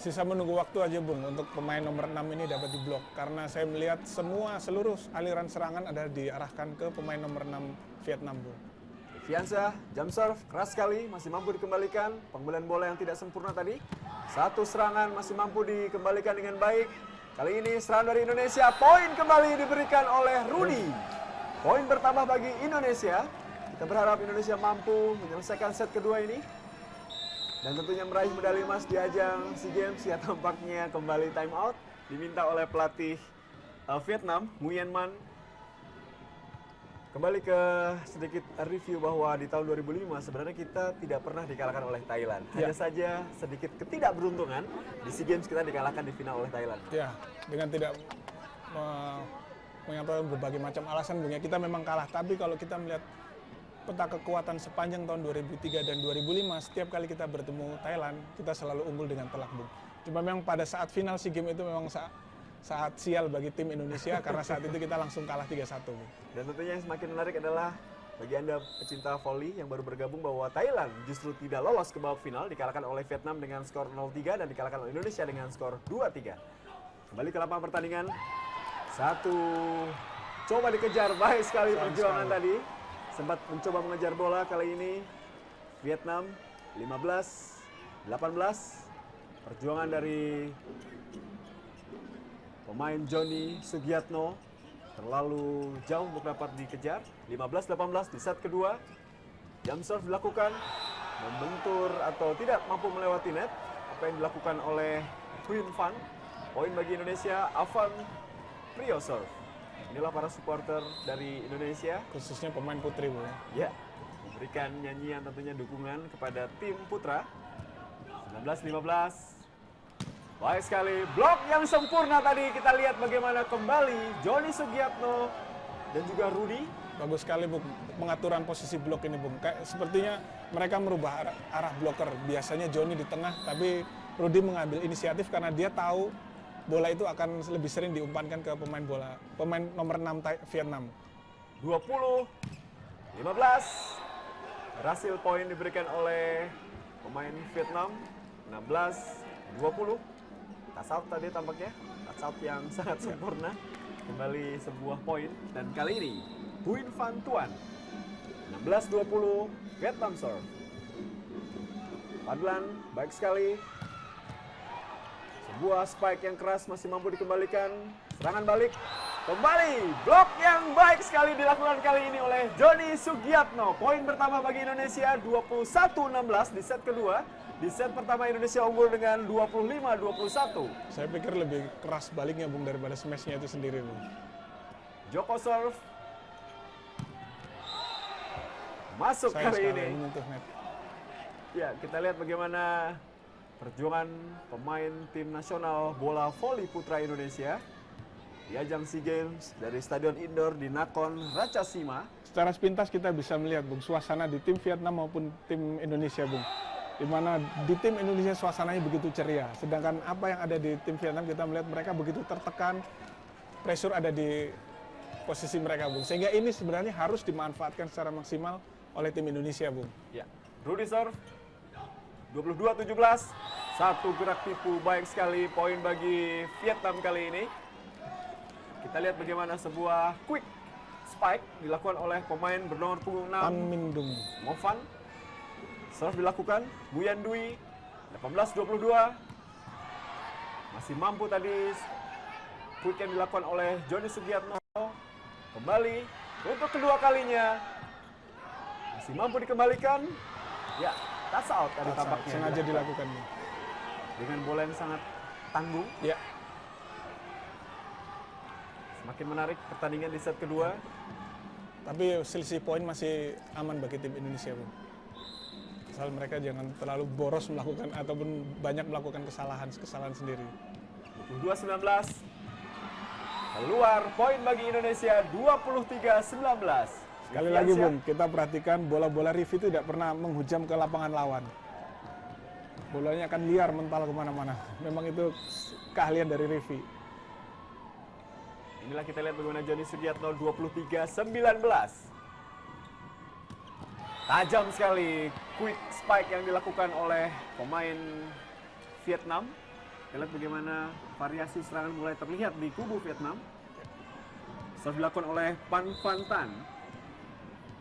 Sisa menunggu waktu aja Bung untuk pemain nomor 6 ini dapat diblok. Karena saya melihat seluruh aliran serangan ada diarahkan ke pemain nomor 6 Vietnam Bung. Fiansyah, jump serve, keras sekali, masih mampu dikembalikan. Pengembalian bola yang tidak sempurna tadi. Satu serangan masih mampu dikembalikan dengan baik. Kali ini serangan dari Indonesia, poin kembali diberikan oleh Rudy. Poin bertambah bagi Indonesia. Kita berharap Indonesia mampu menyelesaikan set kedua ini. Dan tentunya meraih medali emas di ajang SEA Games. Ya, tampaknya kembali time out. Diminta oleh pelatih Vietnam, Nguyen Man. Kembali ke sedikit review bahwa di tahun 2005 sebenarnya kita tidak pernah dikalahkan oleh Thailand. Hanya saja sedikit ketidakberuntungan di SEA Games kita dikalahkan di final oleh Thailand. Ya, dengan tidak menyampaikan berbagai macam alasan, Bung, ya, kita memang kalah. Tapi kalau kita melihat peta kekuatan sepanjang tahun 2003 dan 2005, setiap kali kita bertemu Thailand, kita selalu unggul dengan telak, Bung. Cuma memang pada saat final SEA Games itu memang saat sial bagi tim Indonesia karena saat itu kita langsung kalah 3-1. Dan tentunya yang semakin menarik adalah bagi Anda pecinta volley yang baru bergabung bahwa Thailand justru tidak lolos ke babak final, dikalahkan oleh Vietnam dengan skor 0-3 dan dikalahkan oleh Indonesia dengan skor 2-3. Kembali ke lapangan pertandingan. Satu coba dikejar, baik sekali perjuangan tadi. Sempat mencoba mengejar bola, kali ini Vietnam 15-18. Perjuangan dari pemain Johnny Sugiatno terlalu jauh untuk dapat dikejar. 15-18 di set kedua. Jump serve dilakukan, membentur atau tidak mampu melewati net. Apa yang dilakukan oleh Queen Van. Poin bagi Indonesia, Avan Priosov. Inilah para supporter dari Indonesia. Khususnya pemain putri, Bung. Ya, memberikan nyanyian tentunya dukungan kepada tim putra. 19-15. Baik sekali, blok yang sempurna tadi. Kita lihat bagaimana kembali Johnny Sugiatno dan juga Rudy. Bagus sekali, Bung, pengaturan posisi blok ini, Bung. Kayak sepertinya mereka merubah arah bloker. Biasanya Johnny di tengah, tapi Rudy mengambil inisiatif karena dia tahu bola itu akan lebih sering diumpankan ke pemain nomor 6 Vietnam. 20-15. Berhasil poin diberikan oleh pemain Vietnam. 16-20. Touch out tadi tampaknya. Touch out yang sangat sempurna. Kembali sebuah poin. Dan kali ini Nguyen Van Tuan. 16-20. Vietnam serve. Padlan baik sekali. Sebuah spike yang keras masih mampu dikembalikan. Serangan balik. Kembali. Blok yang baik sekali dilakukan kali ini oleh Johnny Sugiatno. Poin pertama bagi Indonesia 21-16 di set kedua. Di set pertama Indonesia unggul dengan 25-21. Saya pikir lebih keras baliknya, Bung, daripada smashnya itu sendiri, Bung. Joko serve. Masuk kali ini. Ya, kita lihat bagaimana perjuangan pemain tim nasional bola voli putra Indonesia di ajang SEA Games dari Stadion Indoor di Nakhon Ratchasima. Secara sepintas kita bisa melihat, Bung, suasana di tim Vietnam maupun tim Indonesia, Bung. Di mana di tim Indonesia suasananya begitu ceria. Sedangkan apa yang ada di tim Vietnam kita melihat mereka begitu tertekan, pressure ada di posisi mereka, Bung. Sehingga ini sebenarnya harus dimanfaatkan secara maksimal oleh tim Indonesia, Bung. Ya, Rudy serve. 22-17. Satu gerak tipu baik sekali, poin bagi Vietnam kali ini. Kita lihat bagaimana sebuah quick spike dilakukan oleh pemain bernomor punggung 6 Tan Minh Dung. Movan. Serve dilakukan Nguyen Dui. 18-22. Masih mampu tadi quick yang dilakukan oleh Johnny Sugiatno. Kembali untuk kedua kalinya. Masih mampu dikembalikan. Ya, touch out tadi tampaknya. Sengaja dilakukan. Dengan bola yang sangat tangguh. Ya. Semakin menarik pertandingan di set kedua. Tapi selisih poin masih aman bagi tim Indonesia, Bung. Asal mereka jangan terlalu boros melakukan ataupun banyak melakukan kesalahan sendiri. 22-19. Keluar poin bagi Indonesia 23-19. Sekali lagi, Bung, kita perhatikan bola-bola Rivi itu tidak pernah menghujam ke lapangan lawan. Bolanya akan liar mental kemana-mana. Memang itu keahlian dari Rivi. Inilah kita lihat bagaimana Johnny Sugiatno 23-19. Tajam sekali quick spike yang dilakukan oleh pemain Vietnam. Kita lihat bagaimana variasi serangan mulai terlihat di kubu Vietnam. Serve dilakukan oleh Pan Van Tan.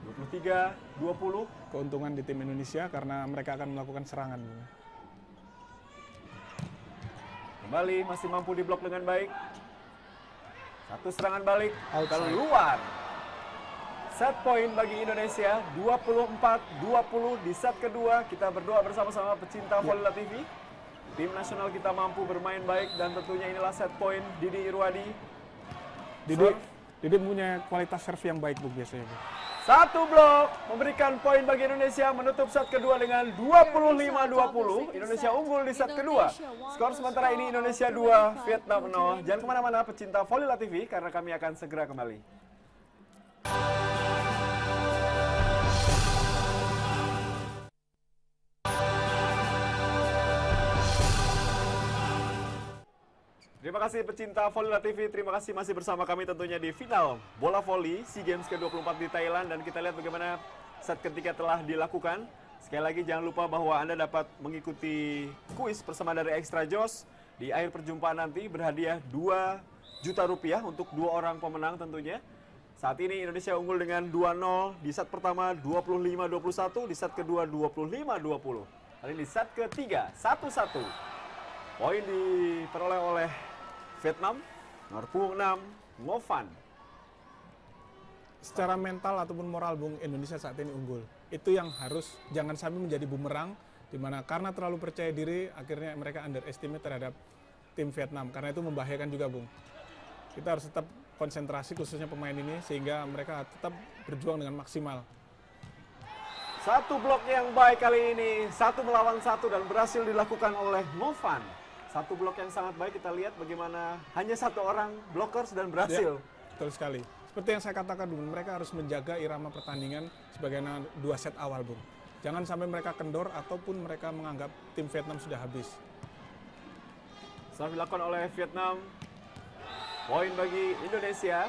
23-20. Keuntungan di tim Indonesia karena mereka akan melakukan serangan. Kembali masih mampu diblok dengan baik. Satu serangan balik Outside. keluar. Set point bagi Indonesia 24-20 di set kedua. Kita berdoa bersama-sama pecinta Volleyball TV. Tim nasional kita mampu bermain baik dan tentunya inilah set point Didi Irwadi. Didi punya kualitas serve yang baik, Bu, biasanya, Bu. Satu blok memberikan poin bagi Indonesia menutup set kedua dengan 25-20. Indonesia unggul di set kedua. Skor sementara ini Indonesia 2, Vietnam 0. Jangan kemana-mana pecinta Volleyball TV karena kami akan segera kembali. Terima kasih pecinta Volleyball TV, terima kasih masih bersama kami tentunya di final bola voli SEA Games ke-24 di Thailand. Dan kita lihat bagaimana set ketiga telah dilakukan. Sekali lagi jangan lupa bahwa Anda dapat mengikuti kuis bersama dari Extra Joss. Di akhir perjumpaan nanti berhadiah 2 juta rupiah untuk 2 orang pemenang tentunya. Saat ini Indonesia unggul dengan 2-0 di set pertama 25-21, di set kedua 25-20. Kali ini set ketiga 1-1. Poin diperoleh oleh Vietnam, nomor punggung 6, Ngo Van. Secara mental ataupun moral, Bung, Indonesia saat ini unggul. Itu yang harus jangan sampai menjadi bumerang, di mana karena terlalu percaya diri, akhirnya mereka underestimate terhadap tim Vietnam. Karena itu membahayakan juga, Bung. Kita harus tetap konsentrasi, khususnya pemain ini, sehingga mereka tetap berjuang dengan maksimal. Satu blok yang baik kali ini, 1 melawan 1 dan berhasil dilakukan oleh Ngo Van. Satu blok yang sangat baik, kita lihat bagaimana hanya 1 orang blockers dan berhasil. Ya, betul sekali. Seperti yang saya katakan dulu, mereka harus menjaga irama pertandingan sebagaimana 2 set awal, Bung. Jangan sampai mereka kendor ataupun mereka menganggap tim Vietnam sudah habis. Setelah dilakukan oleh Vietnam, poin bagi Indonesia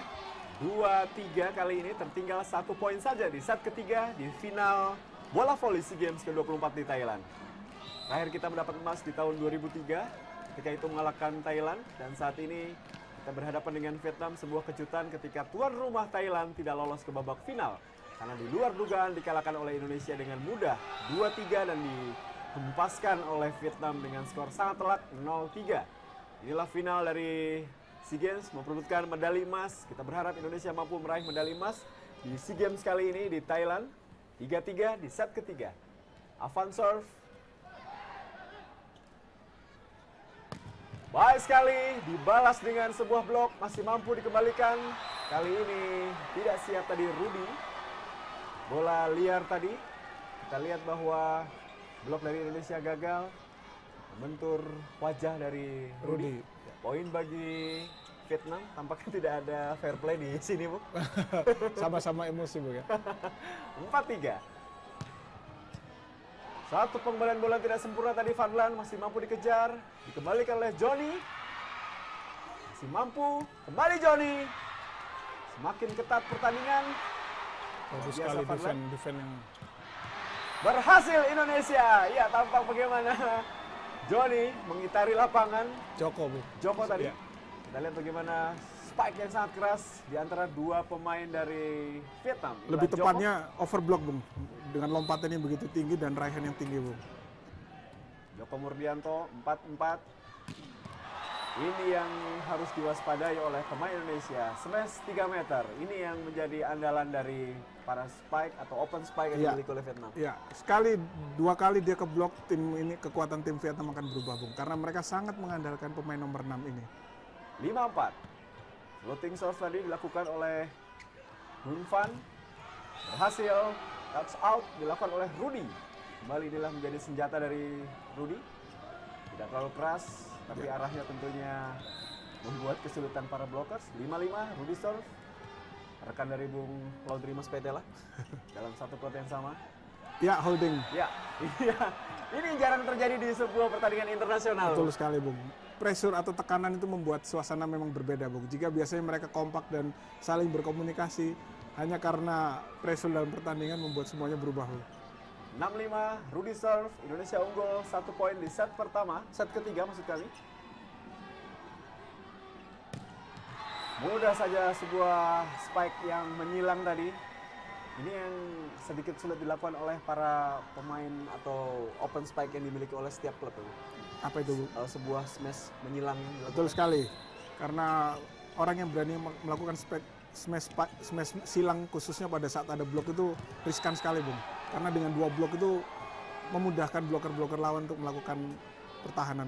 2-3 kali ini, tertinggal 1 poin saja di set ketiga di final bola voli SEA Games ke-24 di Thailand. Terakhir kita mendapat emas di tahun 2003 ketika itu mengalahkan Thailand, dan saat ini kita berhadapan dengan Vietnam, sebuah kejutan ketika tuan rumah Thailand tidak lolos ke babak final karena di luar dugaan dikalahkan oleh Indonesia dengan mudah 2-3 dan dihempaskan oleh Vietnam dengan skor sangat telak 0-3. Inilah final dari SEA Games memperebutkan medali emas. Kita berharap Indonesia mampu meraih medali emas di SEA Games kali ini di Thailand. 3-3 di set ketiga. Avan serve. Baik sekali, dibalas dengan sebuah blok, masih mampu dikembalikan. Kali ini tidak siap tadi Rudy. Bola liar tadi. Kita lihat bahwa blok dari Indonesia gagal. Membentur wajah dari Rudy. Poin bagi Vietnam, tampaknya tidak ada fair play di sini, Bu. Sama-sama emosi, Bu, ya. 4-3. Satu pengembalian bola tidak sempurna tadi, Fadlan masih mampu dikejar. Dikembalikan oleh Johnny. Masih mampu, kembali Johnny. Semakin ketat pertandingan. Bagus sekali defense yang berhasil Indonesia. Ya, tampak bagaimana Johnny mengitari lapangan. Joko, Bu. Joko tadi. Ya. Kita lihat bagaimana spike yang sangat keras di antara 2 pemain dari Vietnam. Lebih tepatnya overblock, Bung. Dengan lompatan yang begitu tinggi dan raihan yang tinggi, Bung. Joko Murdianto 4-4. Ini yang harus diwaspadai oleh pemain Indonesia. Smash 3 meter. Ini yang menjadi andalan dari para spike atau open spike yang dimiliki oleh Vietnam. Ya, 2 kali dia keblok, tim ini kekuatan tim Vietnam akan berubah, Bung. Karena mereka sangat mengandalkan pemain nomor 6 ini. 5-4. Floating serve tadi dilakukan oleh Ngo Van. Berhasil. Touch out dilakukan oleh Rudy. Kembali inilah menjadi senjata dari Rudy. Tidak terlalu keras, tapi arahnya tentunya membuat kesulitan para blockers. 5-5, Rudy serve. Rekan dari Bung Laudri Mas Petela dalam satu klub yang sama. Ya, holding. Ya, ini jarang terjadi di sebuah pertandingan internasional. Betul sekali, Bung. Pressure atau tekanan itu membuat suasana memang berbeda, Bung. Jika biasanya mereka kompak dan saling berkomunikasi, hanya karena pressure dalam pertandingan membuat semuanya berubah, Bung. 6-5, Rudy serve. Indonesia unggul 1 poin di set pertama, set ketiga maksud kami. Mudah saja sebuah spike yang menyilang tadi. Ini yang sedikit sulit dilakukan oleh para pemain atau open spike yang dimiliki oleh setiap klub. Apa itu, Bu? Sebuah smash menyilang. Betul sekali. Karena orang yang berani melakukan smash silang khususnya pada saat ada blok itu riskan sekali, Bung. Karena dengan 2 blok itu memudahkan bloker-bloker lawan untuk melakukan pertahanan.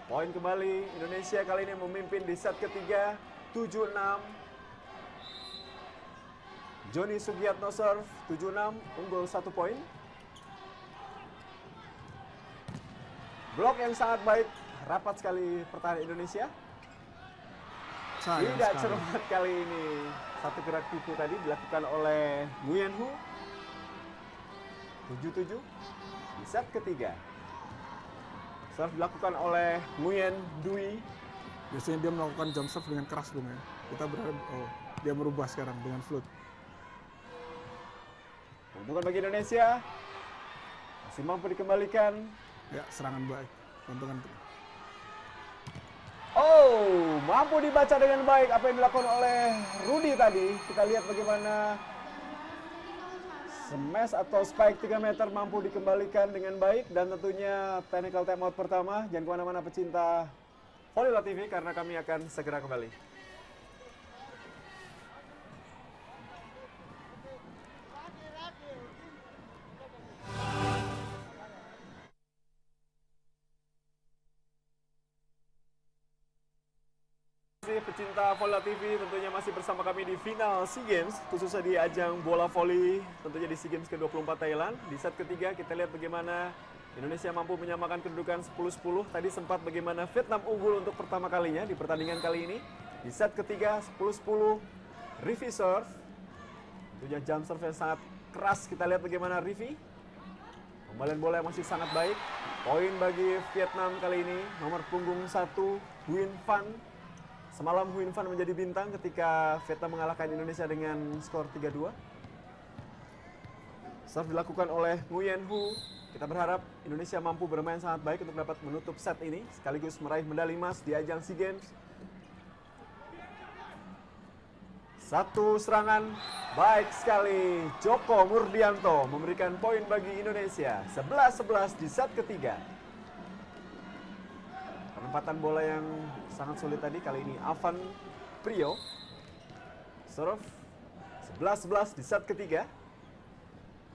Poin kembali, Indonesia kali ini memimpin di set ketiga, 7-6. Joni Sugiatno serve, 7-6, unggul 1 poin. Blok yang sangat baik, rapat sekali pertahanan Indonesia. Tidak cermat kali ini. Satu gerak tipu tadi dilakukan oleh Nguyen Hu. 7-7 di set ketiga. Serve dilakukan oleh Nguyen Dui. Biasanya dia melakukan jump serve dengan keras, Bung ya. Kita berharap dia merubah sekarang dengan float. Keuntungan bagi Indonesia. Masih mampu dikembalikan. Ya, serangan baik. Keuntungan. Oh, mampu dibaca dengan baik apa yang dilakukan oleh Rudy tadi. Kita lihat bagaimana smash atau spike 3 meter mampu dikembalikan dengan baik. Dan tentunya technical timeout pertama. Jangan kemana-mana pecinta Volleybola TV karena kami akan segera kembali. Pecinta Volleybola TV, tentunya masih bersama kami di final SEA Games, khususnya di ajang bola voli, tentunya di SEA Games ke-24 Thailand. Di set ketiga kita lihat bagaimana Indonesia mampu menyamakan kedudukan 10-10. Tadi sempat bagaimana Vietnam unggul untuk pertama kalinya di pertandingan kali ini. Di set ketiga 10-10, Rivi serve. Tentunya jump serve yang sangat keras, kita lihat bagaimana Rivi. Kembalian bola yang masih sangat baik. Poin bagi Vietnam kali ini, nomor punggung 1, Huyen Phan. Semalam Huyen Phan menjadi bintang ketika Vietnam mengalahkan Indonesia dengan skor 3-2. Serve dilakukan oleh Nguyen Hu. Kita berharap Indonesia mampu bermain sangat baik untuk dapat menutup set ini, sekaligus meraih medali emas di ajang SEA Games. Satu serangan baik sekali. Joko Murdianto memberikan poin bagi Indonesia. 11-11 di set ketiga. Penempatan bola yang sangat sulit tadi, kali ini Avan Prio. Serve 11-11 di set ketiga.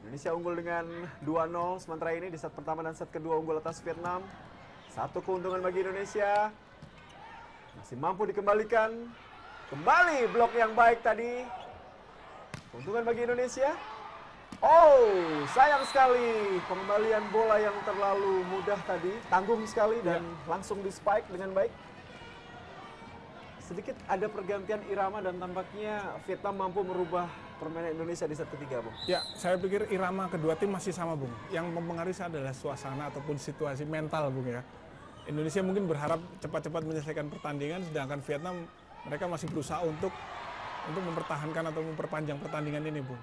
Indonesia unggul dengan 2-0 sementara ini di set pertama dan set kedua unggul atas Vietnam. Satu keuntungan bagi Indonesia. Masih mampu dikembalikan. Kembali blok yang baik tadi. Keuntungan bagi Indonesia. Oh, sayang sekali pengembalian bola yang terlalu mudah tadi, tanggung sekali dan langsung di spike dengan baik. Sedikit ada pergantian irama dan tampaknya Vietnam mampu merubah permainan Indonesia di set ketiga, Bung. Ya, saya pikir irama kedua tim masih sama, Bung. Yang mempengaruhi adalah suasana ataupun situasi mental, Bung ya. Indonesia mungkin berharap cepat-cepat menyelesaikan pertandingan, sedangkan Vietnam mereka masih berusaha untuk mempertahankan atau memperpanjang pertandingan ini, Bung.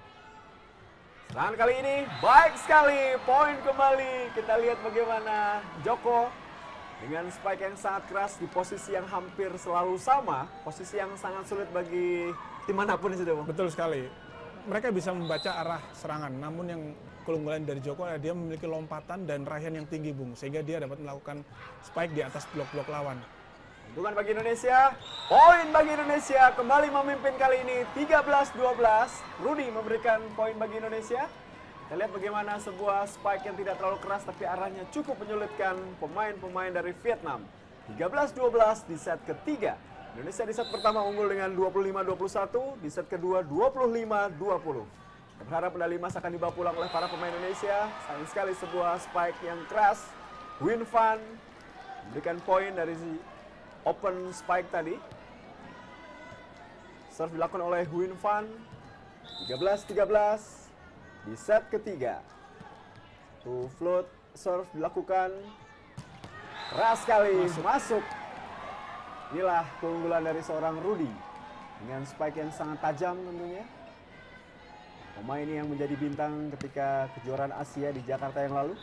Serangan kali ini baik sekali, poin kembali. Kita lihat bagaimana Joko dengan spike yang sangat keras di posisi yang hampir selalu sama, posisi yang sangat sulit bagi tim manapun itu, Bung. Betul sekali. Mereka bisa membaca arah serangan, namun yang keunggulan dari Joko adalah dia memiliki lompatan dan raihan yang tinggi, Bung, sehingga dia dapat melakukan spike di atas blok-blok lawan. Keuntungan bagi Indonesia, poin bagi Indonesia, kembali memimpin kali ini 13-12. Rudy memberikan poin bagi Indonesia. Kita lihat bagaimana sebuah spike yang tidak terlalu keras tapi arahnya cukup menyulitkan pemain-pemain dari Vietnam. 13-12 di set ketiga. Indonesia di set pertama unggul dengan 25-21, di set kedua 25-20. Kita berharap medali emas akan dibawa pulang oleh para pemain Indonesia. Sayang sekali sebuah spike yang keras. Huyen Phan memberikan poin dari open spike tadi. Serve dilakukan oleh Huyen Phan. 13-13 di set ketiga. Tuh float serve dilakukan. Keras sekali masuk. Inilah keunggulan dari seorang Rudy dengan spike yang sangat tajam tentunya. Pemain ini yang menjadi bintang ketika kejuaraan Asia di Jakarta yang lalu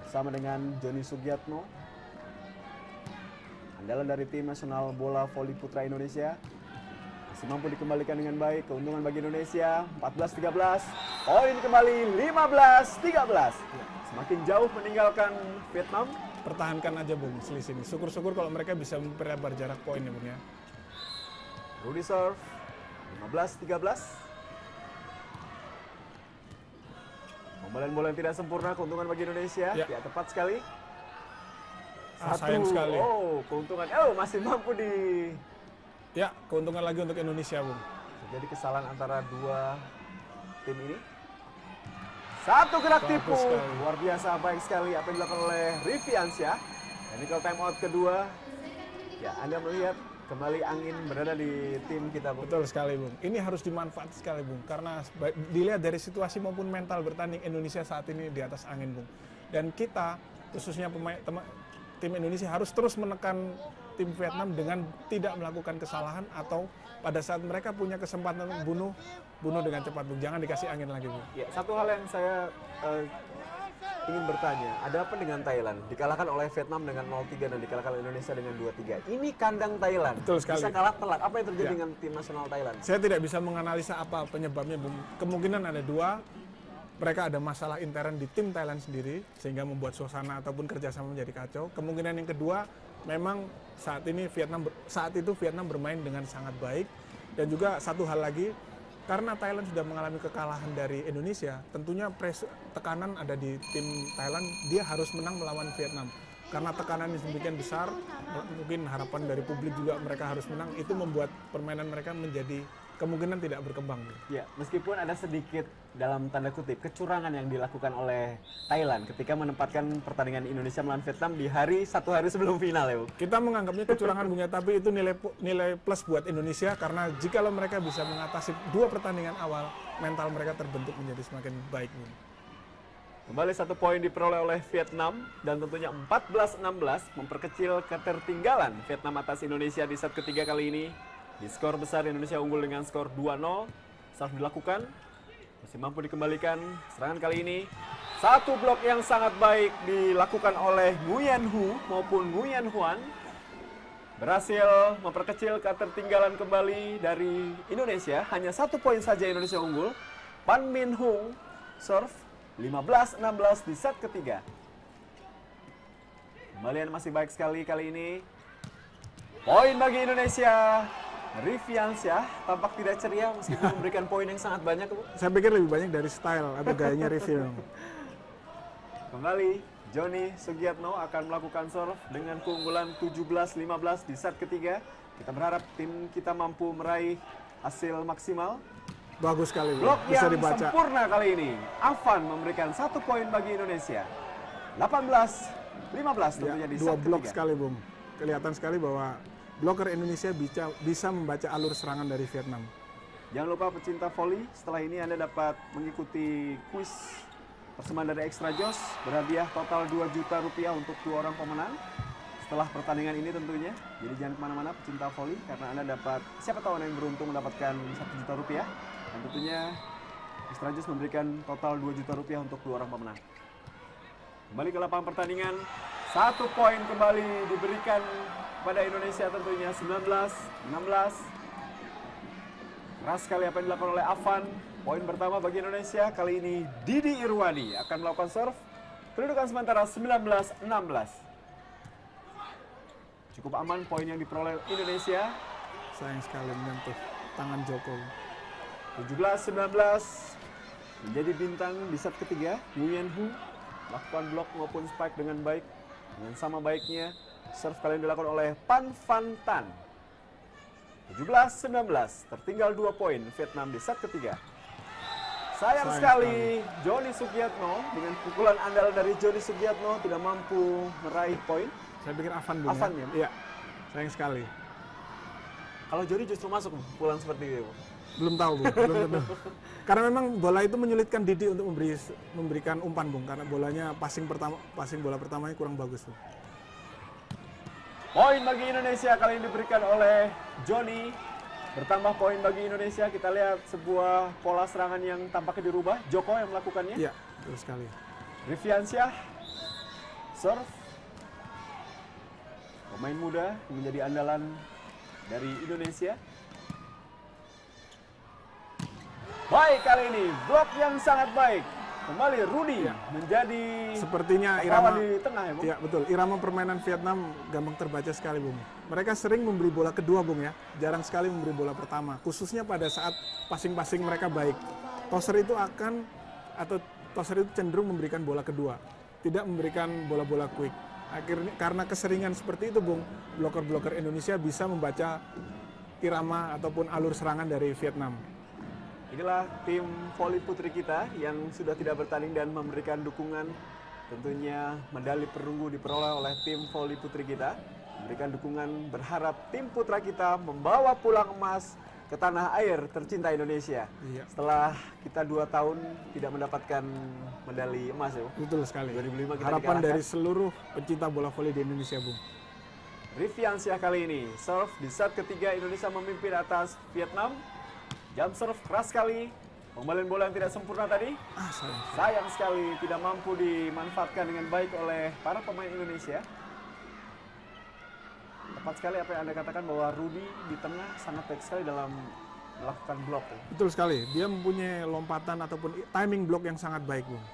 bersama dengan Joni Sugiatno, andalan dari tim nasional bola voli putra Indonesia. Masih mampu dikembalikan dengan baik, keuntungan bagi Indonesia 14-13. Poin kembali 15-13. Semakin jauh meninggalkan Vietnam. Pertahankan aja Bung selisih ini. Syukur-syukur kalau mereka bisa memperlebar jarak poin ya Bung ya. Rudy serve 15-13. Pembalian bola yang tidak sempurna, keuntungan bagi Indonesia. Ya. Ya, tepat sekali. Sayang sekali. Oh, keuntungan. Oh, masih mampu di... Ya, keuntungan lagi untuk Indonesia Bung. Jadi kesalahan antara dua tim ini. Satu gerak Bagus tipu. sekali. Luar biasa, baik sekali apa yang dilakukan oleh Riviansyah. Technical timeout kedua. Ya, Anda melihat kembali angin berada di tim kita, Bung. Betul sekali Bung. Ini harus dimanfaatkan sekali Bung. Karena dilihat dari situasi maupun mental bertanding Indonesia saat ini di atas angin Bung. Dan kita, khususnya tim Indonesia harus terus menekan tim Vietnam dengan tidak melakukan kesalahan atau pada saat mereka punya kesempatan bunuh dengan cepat Bung. Jangan dikasih angin lagi Bung. Ya, satu hal yang saya ingin bertanya, ada apa dengan Thailand? Dikalahkan oleh Vietnam dengan 0-3 dan dikalahkan oleh Indonesia dengan 2-3. Ini kandang Thailand. Betul sekali. Bisa kalah telak. Apa yang terjadi Ya. dengan tim nasional Thailand? Saya tidak bisa menganalisa apa penyebabnya Bung. Kemungkinan ada dua. Mereka ada masalah intern di tim Thailand sendiri sehingga membuat suasana ataupun kerjasama menjadi kacau. Kemungkinan yang kedua, memang saat itu Vietnam bermain dengan sangat baik. Dan juga satu hal lagi, karena Thailand sudah mengalami kekalahan dari Indonesia, tentunya tekanan ada di tim Thailand, dia harus menang melawan Vietnam. Karena tekanan yang sedemikian besar, mungkin harapan dari publik juga mereka harus menang, itu membuat permainan mereka menjadi kemungkinan tidak berkembang. Ya, meskipun ada sedikit dalam tanda kutip kecurangan yang dilakukan oleh Thailand ketika menempatkan pertandingan Indonesia melawan Vietnam di satu hari sebelum final ya, Bu. Kita menganggapnya kecurangan Bung ya, tapi itu nilai plus buat Indonesia karena jikalau mereka bisa mengatasi dua pertandingan awal, mental mereka terbentuk menjadi semakin baik Bung. Kembali 1 poin diperoleh oleh Vietnam dan tentunya 14-16 memperkecil ketertinggalan Vietnam atas Indonesia di set ketiga kali ini. Di skor besar Indonesia unggul dengan skor 2-0. Serve dilakukan, masih mampu dikembalikan. Serangan kali ini satu blok yang sangat baik dilakukan oleh Nguyen Hu maupun Nguyen Huan. Berhasil memperkecil ketertinggalan kembali dari Indonesia. Hanya 1 poin saja Indonesia unggul. Pan Min Hung serve 15-16 di set ketiga. Kembalian masih baik sekali kali ini. Poin bagi Indonesia. Riviansyah tampak tidak ceria meskipun memberikan poin yang sangat banyak. Saya pikir lebih banyak dari style atau gayanya Rivia. Kembali, Johnny Sugiatno akan melakukan serve dengan keunggulan 17-15 di set ketiga. Kita berharap tim kita mampu meraih hasil maksimal. Bagus sekali, Blok bisa yang dibaca. sempurna kali ini. Afan memberikan 1 poin bagi Indonesia. 18-15 tentunya di Dua set blok ketiga. sekali, Bung. Kelihatan sekali bahwa bloker Indonesia bisa membaca alur serangan dari Vietnam. Jangan lupa pecinta voli, setelah ini Anda dapat mengikuti kuis persembahan dari Extra Joss, berhadiah total 2 juta rupiah untuk 2 orang pemenang. Setelah pertandingan ini tentunya, jadi jangan kemana-mana pecinta voli, karena Anda dapat, siapa tahu Anda yang beruntung mendapatkan 1 juta rupiah. Dan tentunya Extra Joss memberikan total 2 juta rupiah untuk 2 orang pemenang. Kembali ke lapangan pertandingan, 1 poin kembali diberikan pada Indonesia tentunya 19-16. Keras sekali apa yang dilakukan oleh Afan. Poin pertama bagi Indonesia, kali ini Didi Irwadi akan melakukan serve. Kedudukan sementara 19-16. Cukup aman poin yang diperoleh Indonesia. Sayang sekali menyentuh tangan Joko. 17-19 menjadi bintang di set ketiga. Nguyen Hu lakukan blok maupun spike dengan baik. Dengan sama baiknya, serve kali ini dilakukan oleh Pan Van Tan. 17-19, tertinggal 2 poin Vietnam di set ketiga. Sayang sekali, Johnny Sugiatno dengan pukulan andal dari Johnny Sugiatno tidak mampu meraih poin. Saya pikir Afan, Bung. Afan ya? Iya, sayang sekali. Kalau Johnny justru masuk pukulan seperti itu. Belum tahu, Bung. Belum tentu. Karena memang bola itu menyulitkan Didi untuk memberikan umpan, Bung. Karena bolanya passing bola pertamanya kurang bagus, Bung. Poin bagi Indonesia kali ini diberikan oleh Johnny. Bertambah poin bagi Indonesia. Kita lihat sebuah pola serangan yang tampaknya dirubah. Joko yang melakukannya. Iya, betul sekali. Riviansyah serve. Pemain muda yang menjadi andalan dari Indonesia. Baik, kali ini blok yang sangat baik. Kembali Rudy menjadi Sepertinya pahlawan irama di tengah ya, Bung? Ya, betul. Irama permainan Vietnam gampang terbaca sekali, Bung. Mereka sering memberi bola kedua, Bung ya. Jarang sekali memberi bola pertama, khususnya pada saat passing-passing mereka baik. Toser itu cenderung memberikan bola kedua, tidak memberikan bola-bola quick. Akhirnya karena keseringan seperti itu, Bung, bloker-bloker Indonesia bisa membaca irama ataupun alur serangan dari Vietnam. Inilah tim voli putri kita yang sudah tidak bertanding dan memberikan dukungan. Tentunya medali perunggu diperoleh oleh tim voli putri kita. Memberikan dukungan, berharap tim putra kita membawa pulang emas ke tanah air tercinta Indonesia. Iya. Setelah kita 2 tahun tidak mendapatkan medali emas ya, Bung. Betul sekali. 2005 kita Harapan dikalahkan. dari seluruh pencinta bola voli di Indonesia, Bung. Riviansyah kali ini serve di set ketiga, Indonesia memimpin atas Vietnam. Jump serve keras sekali. Pembalian bola yang tidak sempurna tadi. Sayang sekali tidak mampu dimanfaatkan dengan baik oleh para pemain Indonesia. Tepat sekali apa yang Anda katakan bahwa Rudy di tengah sangat baik sekali dalam melakukan blok. Ya. Betul sekali. Dia mempunyai lompatan ataupun timing blok yang sangat baik, Bung.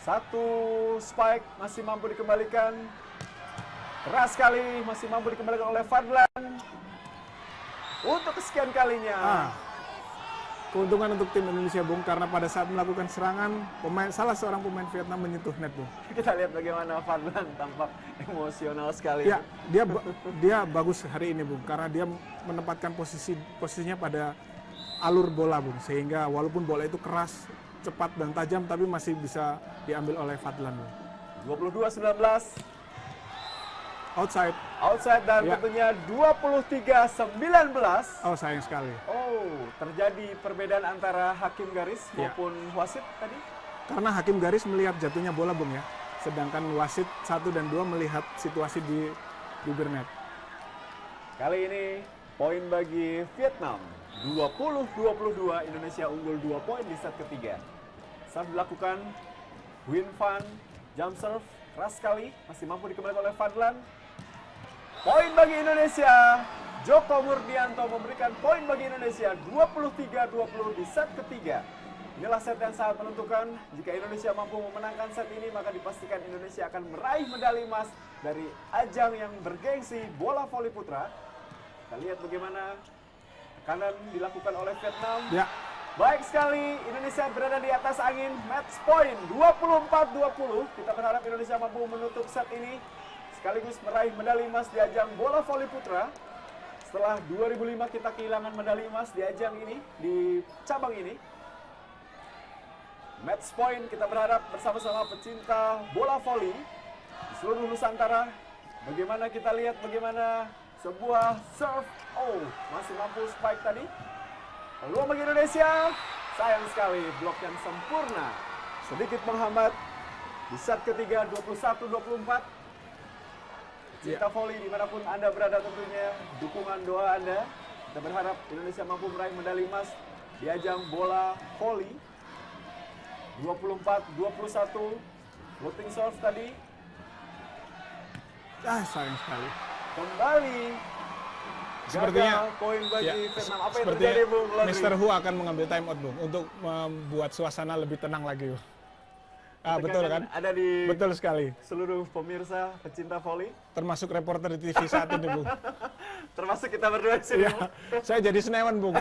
Satu spike masih mampu dikembalikan. Keras sekali masih mampu dikembalikan oleh Fadlan. Untuk kesekian kalinya. Keuntungan untuk tim Indonesia, Bung, karena pada saat melakukan serangan, salah seorang pemain Vietnam menyentuh net, Bung. Kita lihat bagaimana Fadlan tampak emosional sekali. Ya, dia bagus hari ini, Bung, karena dia menempatkan posisinya pada alur bola, Bung, sehingga walaupun bola itu keras, cepat dan tajam, tapi masih bisa diambil oleh Fadlan, Bung. 22-19. Outside dan tentunya 23-19. Oh, sayang sekali. Oh, terjadi perbedaan antara hakim garis maupun wasit tadi? Karena hakim garis melihat jatuhnya bola, Bung ya. Sedangkan wasit 1 dan 2 melihat situasi di bibir net. Kali ini poin bagi Vietnam. 20-22, Indonesia unggul 2 poin di set ketiga. Serve dilakukan, Huynh Phan, jump serve, keras sekali, masih mampu dikembalikan oleh Fadlan. Poin bagi Indonesia. Joko Murdianto memberikan poin bagi Indonesia 23-20 di set ketiga. Inilah set yang sangat menentukan. Jika Indonesia mampu memenangkan set ini, maka dipastikan Indonesia akan meraih medali emas dari ajang yang bergengsi bola voli putra. Kita lihat bagaimana tekanan dilakukan oleh Vietnam. Ya. Baik sekali, Indonesia berada di atas angin. Match point 24-20. Kita berharap Indonesia mampu menutup set ini sekaligus meraih medali emas di ajang bola voli putra. Setelah 2005 kita kehilangan medali emas di ajang ini, di cabang ini. Match point kita berharap bersama-sama pecinta bola voli di seluruh Nusantara. Bagaimana kita lihat bagaimana sebuah serve. Oh, masih mampu spike tadi. Peluang bagi Indonesia. Sayang sekali blok yang sempurna. Sedikit menghambat di set ketiga 21-24. Cinta voli dimanapun Anda berada tentunya, dukungan doa Anda. Kita berharap Indonesia mampu meraih medali emas di ajang bola voli. 24-21, floating serve tadi. Sayang sekali. Kembali. Sepertinya poin bagi Vietnam. Apa yang sepertinya terjadi, Bung? Mr. Hu akan mengambil time out, Bung, untuk membuat suasana lebih tenang lagi, Bung. Betul kan? Ada di betul sekali. Seluruh pemirsa pecinta voli, termasuk reporter di TV saat ini, Bung. Termasuk kita berdua di sini. Ya, saya jadi senewan, Bung.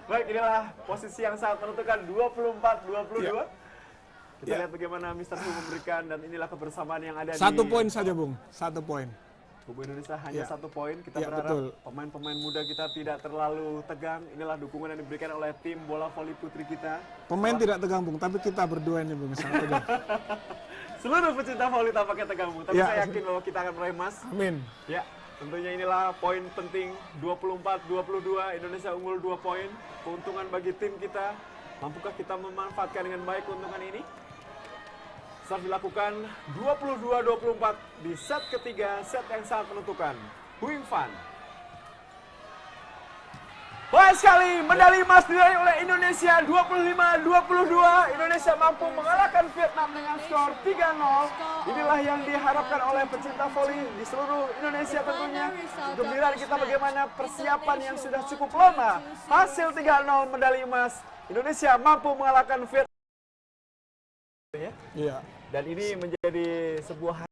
Baik, inilah posisi yang sangat menentukan 24-22. Ya. Kita lihat bagaimana Mr. Hu memberikan, dan inilah kebersamaan yang ada 1 poin saja, Bung. 1 poin. Kubu Indonesia hanya 1 poin. Kita Ya, berharap pemain-pemain muda kita tidak terlalu tegang. Inilah dukungan yang diberikan oleh tim bola voli putri kita. Pemain tidak tegang, Bung, tapi kita berdua ini, Bung, sangat tegang. Seluruh pecinta voli tampaknya tegang, Bung. Tapi saya yakin bahwa kita akan meraih emas. Amin. Ya, tentunya inilah poin penting. 24-22, Indonesia unggul 2 poin. Keuntungan bagi tim kita. Mampukah kita memanfaatkan dengan baik keuntungan ini? Serve dilakukan 22-24 di set ketiga, set yang sangat menentukan. Huynh Phan. Baik sekali, medali emas diraih oleh Indonesia 25-22. Indonesia mampu mengalahkan Vietnam dengan skor 3-0. Inilah yang diharapkan oleh pecinta voli di seluruh Indonesia tentunya. Untuk melihat kita bagaimana persiapan yang sudah cukup lama. Hasil 3-0 medali emas. Indonesia mampu mengalahkan Vietnam. Iya. Dan ini menjadi sebuah